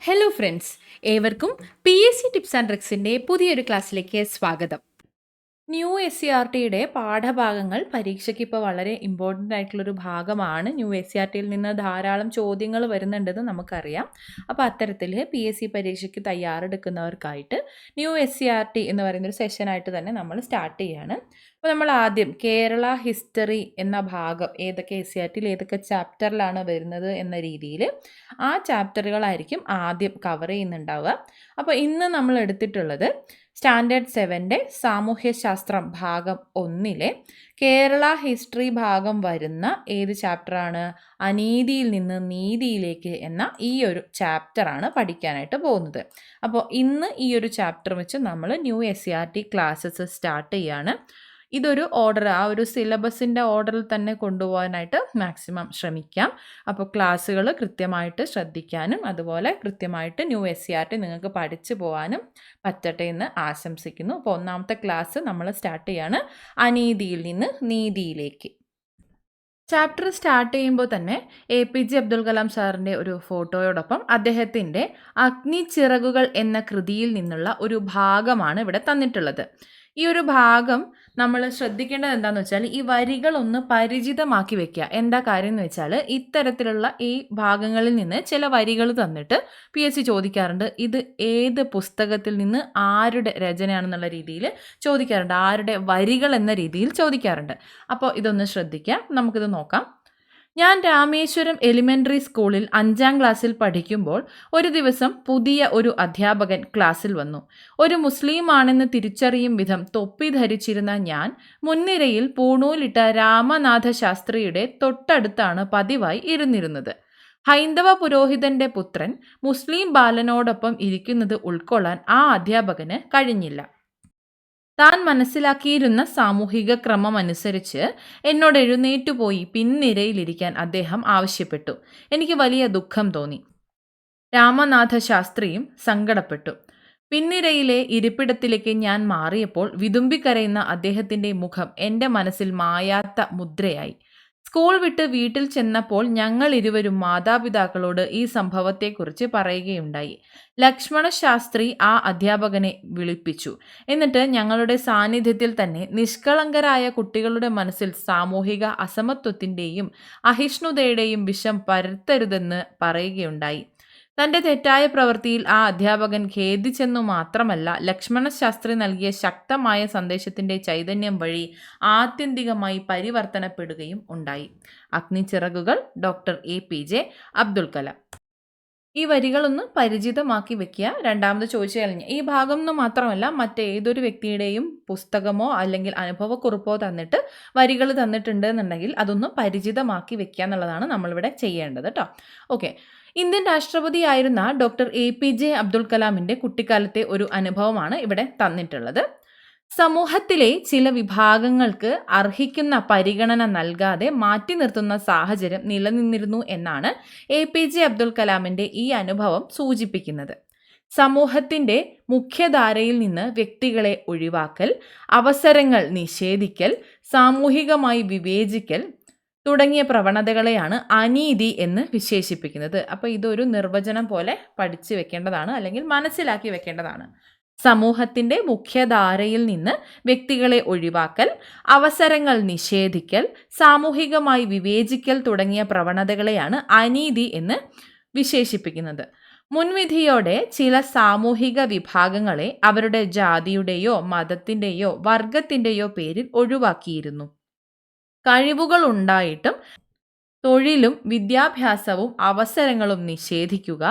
Hello friends, ഏവർക്കും PSC tips and ട്രിക്സിൻ്റെ പുതിയൊരു ക്ലാസ്സിലേക്ക് സ്വാഗതം. ന്യൂ SCERTയുടെ പാഠഭാഗങ്ങൾ പരീക്ഷയ്ക്ക് ഇപ്പോൾ വളരെ ഇമ്പോർട്ടൻ്റ് ആയിട്ടുള്ളൊരു ഭാഗമാണ്. ന്യൂ SCERTയിൽ നിന്ന് ധാരാളം ചോദ്യങ്ങൾ വരുന്നുണ്ടെന്ന് നമുക്കറിയാം. അപ്പോൾ അത്തരത്തിൽ PSC പരീക്ഷയ്ക്ക് തയ്യാറെടുക്കുന്നവർക്കായിട്ട് ന്യൂ SCERT എന്ന് പറയുന്നൊരു സെഷനായിട്ട് തന്നെ നമ്മൾ സ്റ്റാർട്ട് ചെയ്യുകയാണ്. അപ്പോൾ നമ്മൾ ആദ്യം കേരള ഹിസ്റ്ററി എന്ന ഭാഗം ഏതൊക്കെ SCERTയിൽ ഏതൊക്കെ ചാപ്റ്ററിലാണ് വരുന്നത് എന്ന രീതിയിൽ ആ ചാപ്റ്ററുകളായിരിക്കും ആദ്യം കവർ ചെയ്യുന്നുണ്ടാവുക. അപ്പോൾ ഇന്ന് നമ്മൾ എടുത്തിട്ടുള്ളത് സ്റ്റാൻഡേർഡ് 7ൻ്റെ സാമൂഹ്യശാസ്ത്രം ഭാഗം 1ലെ കേരള ഹിസ്റ്ററി ഭാഗം വരുന്ന ഏത് ചാപ്റ്ററാണ്? അനീതിയിൽ നിന്ന് നീതിയിലേക്ക് എന്ന ഈ ഒരു ചാപ്റ്ററാണ് പഠിക്കാനായിട്ട് പോകുന്നത്. അപ്പോൾ ഇന്ന് ഈ ഒരു ചാപ്റ്റർ വെച്ച് നമ്മൾ ന്യൂ SCERT ക്ലാസ്സസ് സ്റ്റാർട്ട് ചെയ്യാണ്. ഇതൊരു ഓർഡർ, ആ ഒരു സിലബസിൻ്റെ ഓർഡറിൽ തന്നെ കൊണ്ടുപോകാനായിട്ട് മാക്സിമം ശ്രമിക്കാം. അപ്പോൾ ക്ലാസ്സുകൾ കൃത്യമായിട്ട് ശ്രദ്ധിക്കാനും അതുപോലെ കൃത്യമായിട്ട് ന്യൂ SCERT നിങ്ങൾക്ക് പഠിച്ചു പോകാനും പറ്റട്ടെ എന്ന് ആശംസിക്കുന്നു. അപ്പോൾ ഒന്നാമത്തെ ക്ലാസ് നമ്മൾ സ്റ്റാർട്ട് ചെയ്യാണ്, അനീതിയിൽ നിന്ന് നീതിയിലേക്ക്. ചാപ്റ്റർ സ്റ്റാർട്ട് ചെയ്യുമ്പോൾ തന്നെ APJ അബ്ദുൽ കലാം സാറിൻ്റെ ഒരു ഫോട്ടോയോടൊപ്പം അദ്ദേഹത്തിൻ്റെ അഗ്നിച്ചിറകുകൾ എന്ന കൃതിയിൽ നിന്നുള്ള ഒരു ഭാഗമാണ് ഇവിടെ തന്നിട്ടുള്ളത്. ഈ ഒരു ഭാഗം നമ്മൾ ശ്രദ്ധിക്കേണ്ടത് എന്താണെന്ന് വെച്ചാൽ ഈ വരികളൊന്ന് പരിചിതമാക്കി വെക്കുക. എന്താ കാര്യം എന്ന് വെച്ചാൽ ഇത്തരത്തിലുള്ള ഈ ഭാഗങ്ങളിൽ നിന്ന് ചില വരികൾ തന്നിട്ട് PSC ചോദിക്കാറുണ്ട്, ഇത് ഏത് പുസ്തകത്തിൽ നിന്ന് ആരുടെ രചനയാണെന്നുള്ള രീതിയിൽ ചോദിക്കാറുണ്ട്, ആരുടെ വരികൾ എന്ന രീതിയിൽ ചോദിക്കാറുണ്ട്. അപ്പോൾ ഇതൊന്ന് ശ്രദ്ധിക്കുക. നമുക്കിത് നോക്കാം. ഞാൻ രാമേശ്വരം എലിമെൻ്ററി സ്കൂളിൽ 5ാം ക്ലാസ്സിൽ പഠിക്കുമ്പോൾ ഒരു ദിവസം പുതിയ ഒരു അധ്യാപകൻ ക്ലാസ്സിൽ വന്നു. ഒരു മുസ്ലിമാണെന്ന് തിരിച്ചറിയും വിധം തൊപ്പി ധരിച്ചിരുന്ന ഞാൻ മുൻനിരയിൽ പൂണൂലിട്ട രാമനാഥ ശാസ്ത്രിയുടെ തൊട്ടടുത്താണ് പതിവായി ഇരുന്നിരുന്നത്. ഹൈന്ദവ പുരോഹിതന്റെ പുത്രൻ മുസ്ലിം ബാലനോടൊപ്പം ഇരിക്കുന്നത് ഉൾക്കൊള്ളാൻ ആ അധ്യാപകന് കഴിഞ്ഞില്ല. താൻ മനസ്സിലാക്കിയിരുന്ന സാമൂഹിക ക്രമം അനുസരിച്ച് എന്നോട് എഴുന്നേറ്റുപോയി പിൻനിരയിലിരിക്കാൻ അദ്ദേഹം ആവശ്യപ്പെട്ടു. എനിക്ക് വലിയ ദുഃഖം തോന്നി. രാമനാഥ ശാസ്ത്രിയും സങ്കടപ്പെട്ടു. പിൻനിരയിലെ ഇരിപ്പിടത്തിലേക്ക് ഞാൻ മാറിയപ്പോൾ വിതുമ്പിക്കരയുന്ന അദ്ദേഹത്തിൻ്റെ മുഖം എൻ്റെ മനസ്സിൽ മായാത്ത മുദ്രയായി. സ്കൂൾ വിട്ട് വീട്ടിൽ ചെന്നപ്പോൾ ഞങ്ങൾ ഇരുവരും മാതാപിതാക്കളോട് ഈ സംഭവത്തെക്കുറിച്ച് പറയുകയുണ്ടായി. ലക്ഷ്മണ ശാസ്ത്രി ആ അധ്യാപകനെ വിളിപ്പിച്ചു. എന്നിട്ട് ഞങ്ങളുടെ സാന്നിധ്യത്തിൽ തന്നെ നിഷ്കളങ്കരായ കുട്ടികളുടെ മനസ്സിൽ സാമൂഹിക അസമത്വത്തിൻ്റെയും അഹിഷ്ണുതയുടെയും വിഷം പരത്തരുതെന്ന് പറയുകയുണ്ടായി. തൻ്റെ തെറ്റായ പ്രവൃത്തിയിൽ ആ അധ്യാപകൻ ഖേദിച്ചെന്നു മാത്രമല്ല, ലക്ഷ്മണശാസ്ത്രി നൽകിയ ശക്തമായ സന്ദേശത്തിൻ്റെ ചൈതന്യം വഴി ആത്യന്തികമായി പരിവർത്തനപ്പെടുകയും ഉണ്ടായി. അഗ്നിച്ചിറകുകൾ, ഡോക്ടർ APJ അബ്ദുൽ കലാം. ഈ വരികളൊന്ന് പരിചിതമാക്കി വെക്കുക. രണ്ടാമത് ചോദിച്ചു കഴിഞ്ഞാൽ ഈ ഭാഗം എന്ന് മാത്രമല്ല, മറ്റേതൊരു വ്യക്തിയുടെയും പുസ്തകമോ അല്ലെങ്കിൽ അനുഭവക്കുറിപ്പോ തന്നിട്ട് വരികൾ തന്നിട്ടുണ്ട് എന്നുണ്ടെങ്കിൽ അതൊന്ന് പരിചിതമാക്കി വെക്കുക എന്നുള്ളതാണ് നമ്മളിവിടെ ചെയ്യേണ്ടത് കേട്ടോ. ഓക്കെ. ഇന്ത്യൻ രാഷ്ട്രപതിയായിരുന്ന ഡോക്ടർ APJ അബ്ദുൽ കലാമിൻ്റെ കുട്ടിക്കാലത്തെ ഒരു അനുഭവമാണ് ഇവിടെ തന്നിട്ടുള്ളത്. സമൂഹത്തിലെ ചില വിഭാഗങ്ങൾക്ക് അർഹിക്കുന്ന പരിഗണന നൽകാതെ മാറ്റി നിർത്തുന്ന സാഹചര്യം നിലനിന്നിരുന്നു എന്നാണ് APJ അബ്ദുൽ കലാമിൻ്റെ ഈ അനുഭവം സൂചിപ്പിക്കുന്നത്. സമൂഹത്തിൻ്റെ മുഖ്യധാരയിൽ നിന്ന് വ്യക്തികളെ ഒഴിവാക്കൽ, അവസരങ്ങൾ നിഷേധിക്കൽ, സാമൂഹികമായി വിവേചിക്കൽ തുടങ്ങിയ പ്രവണതകളെയാണ് അനീതി എന്ന് വിശേഷിപ്പിക്കുന്നത്. അപ്പോൾ ഇതൊരു നിർവചനം പോലെ പഠിച്ചു വെക്കേണ്ടതാണ് അല്ലെങ്കിൽ മനസ്സിലാക്കി വെക്കേണ്ടതാണ്. സമൂഹത്തിൻ്റെ മുഖ്യധാരയിൽ നിന്ന് വ്യക്തികളെ ഒഴിവാക്കൽ, അവസരങ്ങൾ നിഷേധിക്കൽ, സാമൂഹികമായി വിവേചിക്കൽ തുടങ്ങിയ പ്രവണതകളെയാണ് അനീതി എന്ന് വിശേഷിപ്പിക്കുന്നത്. മുൻവിധിയോടെ ചില സാമൂഹിക വിഭാഗങ്ങളെ അവരുടെ ജാതിയുടെയോ മതത്തിൻ്റെയോ വർഗത്തിൻ്റെയോ പേരിൽ ഒഴിവാക്കിയിരുന്നു. കഴിവുകൾ ഉണ്ടായിട്ടും തൊഴിലും വിദ്യാഭ്യാസവും അവസരങ്ങളും നിഷേധിക്കുക,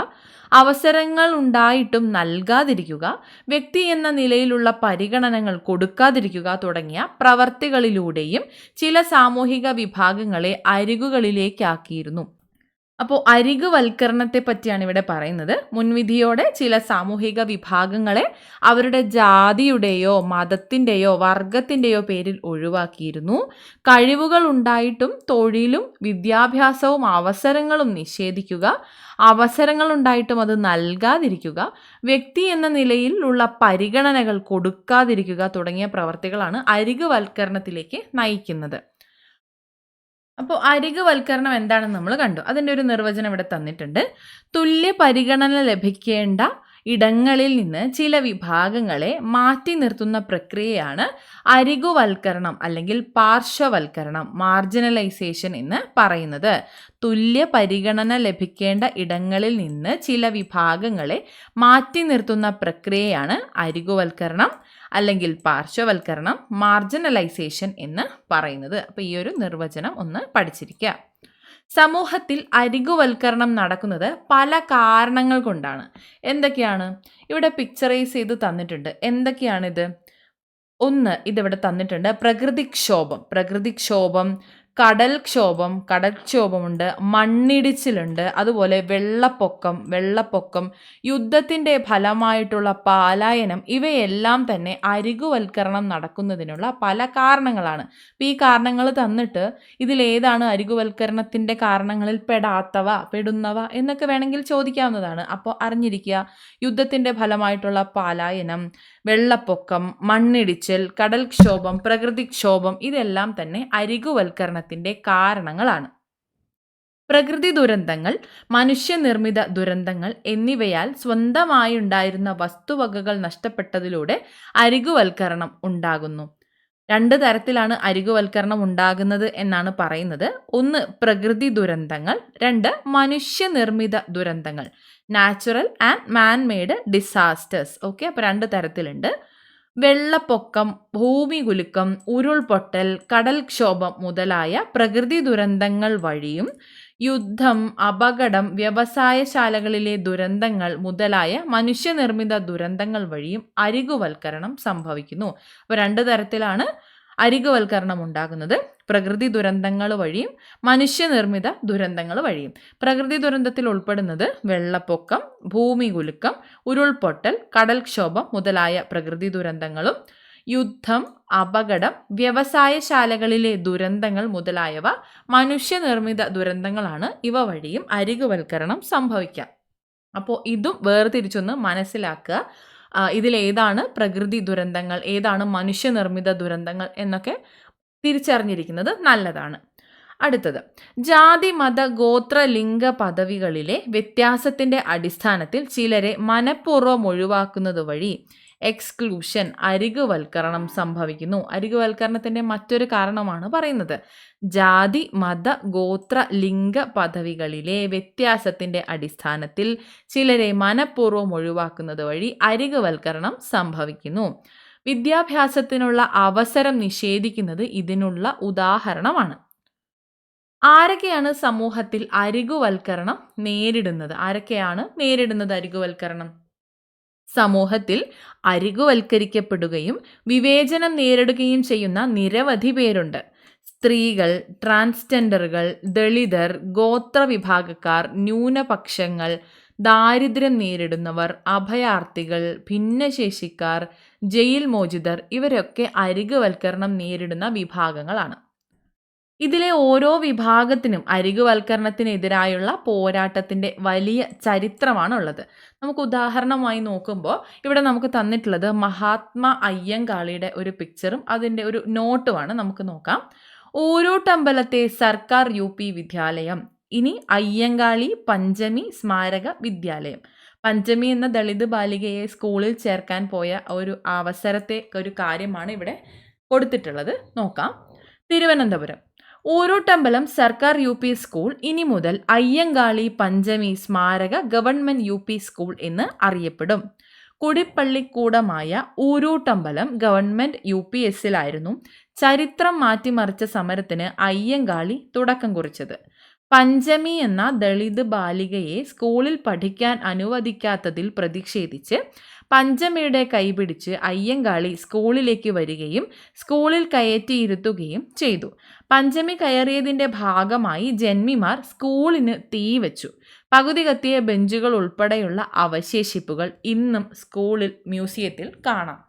അവസരങ്ങൾ ഉണ്ടായിട്ടും നൽകാതിരിക്കുക, വ്യക്തി എന്ന നിലയിലുള്ള പരിഗണനകൾ കൊടുക്കാതിരിക്കുക തുടങ്ങിയ പ്രവർത്തികളിലൂടെയും ചില സാമൂഹിക വിഭാഗങ്ങളെ അരികുകളിലേക്കാക്കിയിരുന്നു. അപ്പോൾ അരികുവൽക്കരണത്തെ പറ്റിയാണ് ഇവിടെ പറയുന്നത്. മുൻവിധിയോടെ ചില സാമൂഹിക വിഭാഗങ്ങളെ അവരുടെ ജാതിയുടെയോ മതത്തിൻ്റെയോ വർഗത്തിൻ്റെയോ പേരിൽ ഒഴിവാക്കിയിരുന്നു. കഴിവുകൾ ഉണ്ടായിട്ടും തൊഴിലും വിദ്യാഭ്യാസവും അവസരങ്ങളും നിഷേധിക്കുക, അവസരങ്ങൾ ഉണ്ടായിട്ടും അത് നൽകാതിരിക്കുക, വ്യക്തി എന്ന നിലയിലുള്ള പരിഗണനകൾ കൊടുക്കാതിരിക്കുക തുടങ്ങിയ പ്രവർത്തികളാണ് അരികുവൽക്കരണത്തിലേക്ക് നയിക്കുന്നത്. അപ്പോൾ അരികുവൽക്കരണം എന്താണെന്ന് നമ്മൾ കണ്ടു. അതിൻ്റെ ഒരു നിർവചനം ഇവിടെ തന്നിട്ടുണ്ട്. തുല്യ പരിഗണന ലഭിക്കേണ്ട ഇടങ്ങളിൽ നിന്ന് ചില വിഭാഗങ്ങളെ മാറ്റി നിർത്തുന്ന പ്രക്രിയയാണ് അരികുവൽക്കരണം അല്ലെങ്കിൽ പാർശ്വവൽക്കരണം, മാർജിനലൈസേഷൻ എന്ന് പറയുന്നത്. തുല്യ പരിഗണന ലഭിക്കേണ്ട ഇടങ്ങളിൽ നിന്ന് ചില വിഭാഗങ്ങളെ മാറ്റി നിർത്തുന്ന പ്രക്രിയയാണ് അരികുവൽക്കരണം അല്ലെങ്കിൽ പാർശ്വവൽക്കരണം, മാർജിനലൈസേഷൻ എന്ന് പറയുന്നത്. അപ്പോൾ ഈ ഒരു നിർവചനം ഒന്ന് പഠിച്ചിരിക്കുക. സമൂഹത്തിൽ അരികുവൽക്കരണം നടക്കുന്നത് പല കാരണങ്ങൾ കൊണ്ടാണ്. എന്തൊക്കെയാണ്? ഇവിടെ പിക്ചറൈസ് ചെയ്ത് തന്നിട്ടുണ്ട്. എന്തൊക്കെയാണിത്? ഒന്ന്, ഇതിവിടെ തന്നിട്ടുണ്ട്, പ്രകൃതിക്ഷോഭം, കടൽക്ഷോഭമുണ്ട്, മണ്ണിടിച്ചിലുണ്ട്, അതുപോലെ വെള്ളപ്പൊക്കം, യുദ്ധത്തിൻ്റെ ഫലമായിട്ടുള്ള പലായനം, ഇവയെല്ലാം തന്നെ അരികുവൽക്കരണം നടക്കുന്നതിനുള്ള പല കാരണങ്ങളാണ്. അപ്പോൾ ഈ കാരണങ്ങൾ തന്നിട്ട് ഇതിലേതാണ് അരികുവൽക്കരണത്തിൻ്റെ കാരണങ്ങളിൽ പെടുന്നവ എന്നൊക്കെ വേണമെങ്കിൽ ചോദിക്കാവുന്നതാണ്. അപ്പോൾ അറിഞ്ഞിരിക്കുക, യുദ്ധത്തിൻ്റെ ഫലമായിട്ടുള്ള പലായനം, വെള്ളപ്പൊക്കം, മണ്ണിടിച്ചിൽ, കടൽക്ഷോഭം, പ്രകൃതിക്ഷോഭം, ഇതെല്ലാം തന്നെ അരികുവൽക്കരണത്തിൻ്റെ കാരണങ്ങളാണ്. പ്രകൃതി ദുരന്തങ്ങൾ, മനുഷ്യനിർമ്മിത ദുരന്തങ്ങൾ എന്നിവയാൽ സ്വന്തമായുണ്ടായിരുന്ന വസ്തുവകകൾ നഷ്ടപ്പെട്ടതിലൂടെ അരികുവൽക്കരണം ഉണ്ടാകുന്നു. 2 തരത്തിലാണ് അരികുവൽക്കരണം ഉണ്ടാകുന്നത് എന്നാണ് പറയുന്നത്. ഒന്ന് പ്രകൃതി ദുരന്തങ്ങൾ, 2 മനുഷ്യനിർമ്മിത ദുരന്തങ്ങൾ, natural and man made disasters. Okay, അപ്പോൾ 2 തരത്തിലുണ്ട്. വെള്ളപ്പൊക്കം, ഭൂമികുലുക്കം, ഉരുൾപൊട്ടൽ, കടൽക്ഷോഭം മുതലായ പ്രകൃതി ദുരന്തങ്ങൾ വഴിയും യുദ്ധം, അപകടം, വ്യവസായശാലകളിലെ ദുരന്തങ്ങൾ മുതലായ മനുഷ്യനിർമ്മിത ദുരന്തങ്ങൾ വഴിയും അരികുവൽക്കരണം സംഭവിക്കുന്നു. അപ്പോൾ 2 തരത്തിലാണ് അരികുവൽക്കരണം ഉണ്ടാകുന്നത്. പ്രകൃതി ദുരന്തങ്ങൾ വഴിയും മനുഷ്യനിർമ്മിത ദുരന്തങ്ങൾ വഴിയും. പ്രകൃതി ദുരന്തത്തിൽ ഉൾപ്പെടുന്നത് വെള്ളപ്പൊക്കം, ഭൂമികുലുക്കം, ഉരുൾപൊട്ടൽ, കടൽക്ഷോഭം മുതലായ പ്രകൃതി ദുരന്തങ്ങളും യുദ്ധം, അപകടം, വ്യവസായശാലകളിലെ ദുരന്തങ്ങൾ മുതലായവ മനുഷ്യനിർമ്മിത ദുരന്തങ്ങളാണ്. ഇവ വഴിയും അരികുവൽക്കരണം സംഭവിക്കാം. അപ്പോൾ ഇതും വേർതിരിച്ചൊന്ന് മനസ്സിലാക്കുക. ഇതിലേതാണ് പ്രകൃതി ദുരന്തങ്ങൾ, ഏതാണ് മനുഷ്യനിർമ്മിത ദുരന്തങ്ങൾ എന്നൊക്കെ തിരിച്ചറിഞ്ഞിരിക്കുന്നത് നല്ലതാണ്. അടുത്തത്, ജാതി, മത, ഗോത്ര, ലിംഗ പദവികളിലെ വ്യത്യാസത്തിൻ്റെ അടിസ്ഥാനത്തിൽ ചിലരെ മനഃപൂർവ്വം ഒഴിവാക്കുന്നത് വഴി എക്സ്ക്ലൂഷൻ, അരികുവൽക്കരണം സംഭവിക്കുന്നു. അരികുവൽക്കരണത്തിൻ്റെ മറ്റൊരു കാരണമാണ് പറയുന്നത്. ജാതി, മത, ഗോത്ര, ലിംഗ പദവികളിലെ വ്യത്യാസത്തിൻ്റെ അടിസ്ഥാനത്തിൽ ചിലരെ മനഃപൂർവ്വം ഒഴിവാക്കുന്നത് വഴി അരികുവൽക്കരണം സംഭവിക്കുന്നു. വിദ്യാഭ്യാസത്തിനുള്ള അവസരം നിഷേധിക്കുന്നത് ഇതിനുള്ള ഉദാഹരണമാണ്. ആരൊക്കെയാണ് സമൂഹത്തിൽ അരികുവൽക്കരണം നേരിടുന്നത്? അരികുവൽക്കരണം? സമൂഹത്തിൽ അരികുവൽക്കരിക്കപ്പെടുകയും വിവേചനം നേരിടുകയും ചെയ്യുന്ന നിരവധി പേരുണ്ട്. സ്ത്രീകൾ, ട്രാൻസ്ജെൻഡറുകൾ, ദളിതർ, ഗോത്രവിഭാഗക്കാർ, ന്യൂനപക്ഷങ്ങൾ, ദാരിദ്ര്യം നേരിടുന്നവർ, അഭയാർത്ഥികൾ, ഭിന്നശേഷിക്കാർ, ജയിൽ മോചിതർ, ഇവരൊക്കെ അരികുവൽക്കരണം നേരിടുന്ന വിഭാഗങ്ങളാണ്. ഇതിലെ ഓരോ വിഭാഗത്തിനും അരികുവൽക്കരണത്തിനെതിരായുള്ള പോരാട്ടത്തിൻ്റെ വലിയ ചരിത്രമാണുള്ളത്. നമുക്ക് ഉദാഹരണമായി നോക്കുമ്പോൾ ഇവിടെ നമുക്ക് തന്നിട്ടുള്ളത് മഹാത്മാ അയ്യങ്കാളിയുടെ ഒരു പിക്ചറും അതിൻ്റെ ഒരു നോട്ടുമാണ്. നമുക്ക് നോക്കാം. ഊരൂട്ടമ്പലത്തെ സർക്കാർ UP വിദ്യാലയം, ഇനി അയ്യങ്കാളി പഞ്ചമി സ്മാരക വിദ്യാലയം. പഞ്ചമി എന്ന ദളിത് ബാലികയെ സ്കൂളിൽ ചേർക്കാൻ പോയ ഒരു അവസരത്തെ ഒരു കാര്യമാണ് ഇവിടെ കൊടുത്തിട്ടുള്ളത്. നോക്കാം. തിരുവനന്തപുരം ഊരൂട്ടമ്പലം സർക്കാർ UP സ്കൂൾ ഇനി മുതൽ അയ്യങ്കാളി പഞ്ചമി സ്മാരക ഗവൺമെൻറ് UP സ്കൂൾ എന്ന് അറിയപ്പെടും. കുടിപ്പള്ളിക്കൂടമായ ഊരൂട്ടമ്പലം ഗവൺമെൻറ് UPSലായിരുന്നു ചരിത്രം മാറ്റിമറിച്ച സമരത്തിന് അയ്യങ്കാളി തുടക്കം കുറിച്ചത്. പഞ്ചമി എന്ന ദളിത് ബാലികയെ സ്കൂളിൽ പഠിക്കാൻ അനുവദിക്കാത്തതിൽ പ്രതിഷേധിച്ച് പഞ്ചമിയുടെ കൈപിടിച്ച് അയ്യങ്കാളി സ്കൂളിലേക്ക് വരികയും സ്കൂളിൽ കയറ്റിയിരുത്തുകയും ചെയ്തു. പഞ്ചമി കയറിയതിൻ്റെ ഭാഗമായി ജന്മിമാർ സ്കൂളിന് തീ വെച്ചു. പകുതി കത്തിയ ബെഞ്ചുകൾ ഉൾപ്പെടെയുള്ള അവശേഷിപ്പുകൾ ഇന്നും സ്കൂളിൽ മ്യൂസിയത്തിൽ കാണാം.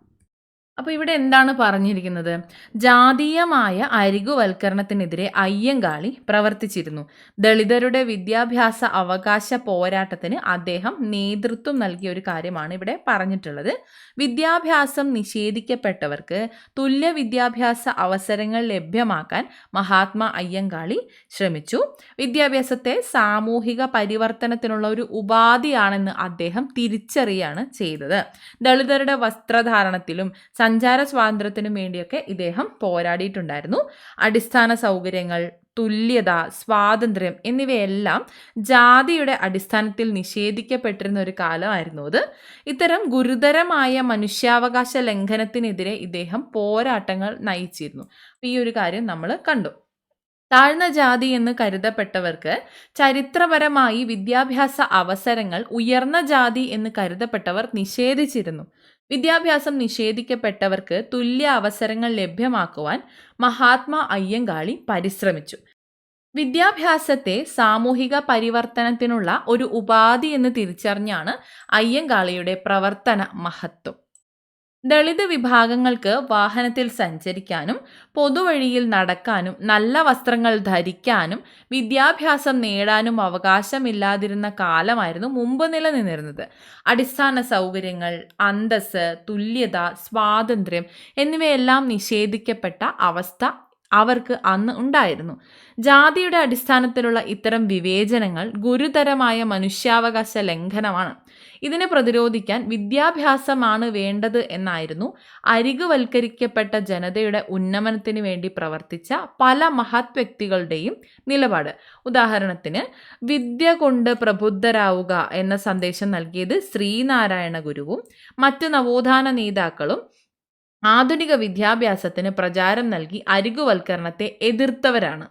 അപ്പോൾ ഇവിടെ എന്താണ് പറഞ്ഞിരിക്കുന്നത്? ജാതീയമായ അരികുവൽക്കരണത്തിനെതിരെ അയ്യങ്കാളി പ്രവർത്തിച്ചിരുന്നു. ദളിതരുടെ വിദ്യാഭ്യാസ അവകാശ പോരാട്ടത്തിന് അദ്ദേഹം നേതൃത്വം നൽകിയ ഒരു കാര്യമാണ് ഇവിടെ പറഞ്ഞിട്ടുള്ളത്. വിദ്യാഭ്യാസം നിഷേധിക്കപ്പെട്ടവർക്ക് തുല്യ വിദ്യാഭ്യാസ അവസരങ്ങൾ ലഭ്യമാക്കാൻ മഹാത്മാ അയ്യങ്കാളി ശ്രമിച്ചു. വിദ്യാഭ്യാസത്തെ സാമൂഹിക പരിവർത്തനത്തിനുള്ള ഒരു ഉപാധിയാണെന്ന് അദ്ദേഹം തിരിച്ചറിയാണ് ചെയ്തത്. ദളിതരുടെ വസ്ത്രധാരണത്തിലും സഞ്ചാര സ്വാതന്ത്ര്യത്തിനും വേണ്ടിയൊക്കെ ഇദ്ദേഹം പോരാടിയിട്ടുണ്ടായിരുന്നു. അടിസ്ഥാന സൗകര്യങ്ങൾ, തുല്യത, സ്വാതന്ത്ര്യം എന്നിവയെല്ലാം ജാതിയുടെ അടിസ്ഥാനത്തിൽ നിഷേധിക്കപ്പെട്ടിരുന്ന ഒരു കാലമായിരുന്നു അത്. ഇത്തരം ഗുരുതരമായ മനുഷ്യാവകാശ ലംഘനത്തിനെതിരെ ഇദ്ദേഹം പോരാട്ടങ്ങൾ നയിച്ചിരുന്നു. ഈ ഒരു കാര്യം നമ്മൾ കണ്ടു. താഴ്ന്ന ജാതി എന്ന് കരുതപ്പെട്ടവർക്ക് ചരിത്രപരമായി വിദ്യാഭ്യാസ അവസരങ്ങൾ ഉയർന്ന ജാതി എന്ന് കരുതപ്പെട്ടവർ നിഷേധിച്ചിരുന്നു. വിദ്യാഭ്യാസം നിഷേധിക്കപ്പെട്ടവർക്ക് തുല്യ അവസരങ്ങൾ ലഭ്യമാക്കുവാൻ മഹാത്മാ അയ്യങ്കാളി പരിശ്രമിച്ചു. വിദ്യാഭ്യാസത്തെ സാമൂഹിക പരിവർത്തനത്തിനുള്ള ഒരു ഉപാധി എന്ന് തിരിച്ചറിഞ്ഞാണ് അയ്യങ്കാളിയുടെ പ്രവർത്തന മഹത്വം. ദളിത് വിഭാഗങ്ങൾക്ക് വാഹനത്തിൽ സഞ്ചരിക്കാനും പൊതുവഴിയിൽ നടക്കാനും നല്ല വസ്ത്രങ്ങൾ ധരിക്കാനും വിദ്യാഭ്യാസം നേടാനും അവകാശമില്ലാതിരുന്ന കാലമായിരുന്നു മുമ്പ് നിലനിന്നിരുന്നത്. അടിസ്ഥാന സൗകര്യങ്ങൾ, അന്തസ്സ്, തുല്യത, സ്വാതന്ത്ര്യം എന്നിവയെല്ലാം നിഷേധിക്കപ്പെട്ട അവസ്ഥ അവർക്ക് അന്ന് ഉണ്ടായിരുന്നു. ജാതിയുടെ അടിസ്ഥാനത്തിലുള്ള ഇത്തരം വിവേചനങ്ങൾ ഗുരുതരമായ മനുഷ്യാവകാശ ലംഘനമാണ്. ഇതിനെ പ്രതിരോധിക്കാൻ വിദ്യാഭ്യാസമാണ് വേണ്ടത് എന്നായിരുന്നു അരികുവൽക്കരിക്കപ്പെട്ട ജനതയുടെ ഉന്നമനത്തിന് വേണ്ടി പ്രവർത്തിച്ച പല മഹത് വ്യക്തികളുടെയും നിലപാട്. ഉദാഹരണത്തിന്, വിദ്യ കൊണ്ട് പ്രബുദ്ധരാവുക എന്ന സന്ദേശം നൽകിയത് ശ്രീനാരായണ ഗുരുവും മറ്റ് നവോത്ഥാന നേതാക്കളും ആധുനിക വിദ്യാഭ്യാസത്തിന് പ്രചാരം നൽകി അരികുവൽക്കരണത്തെ എതിർത്തവരാണ്.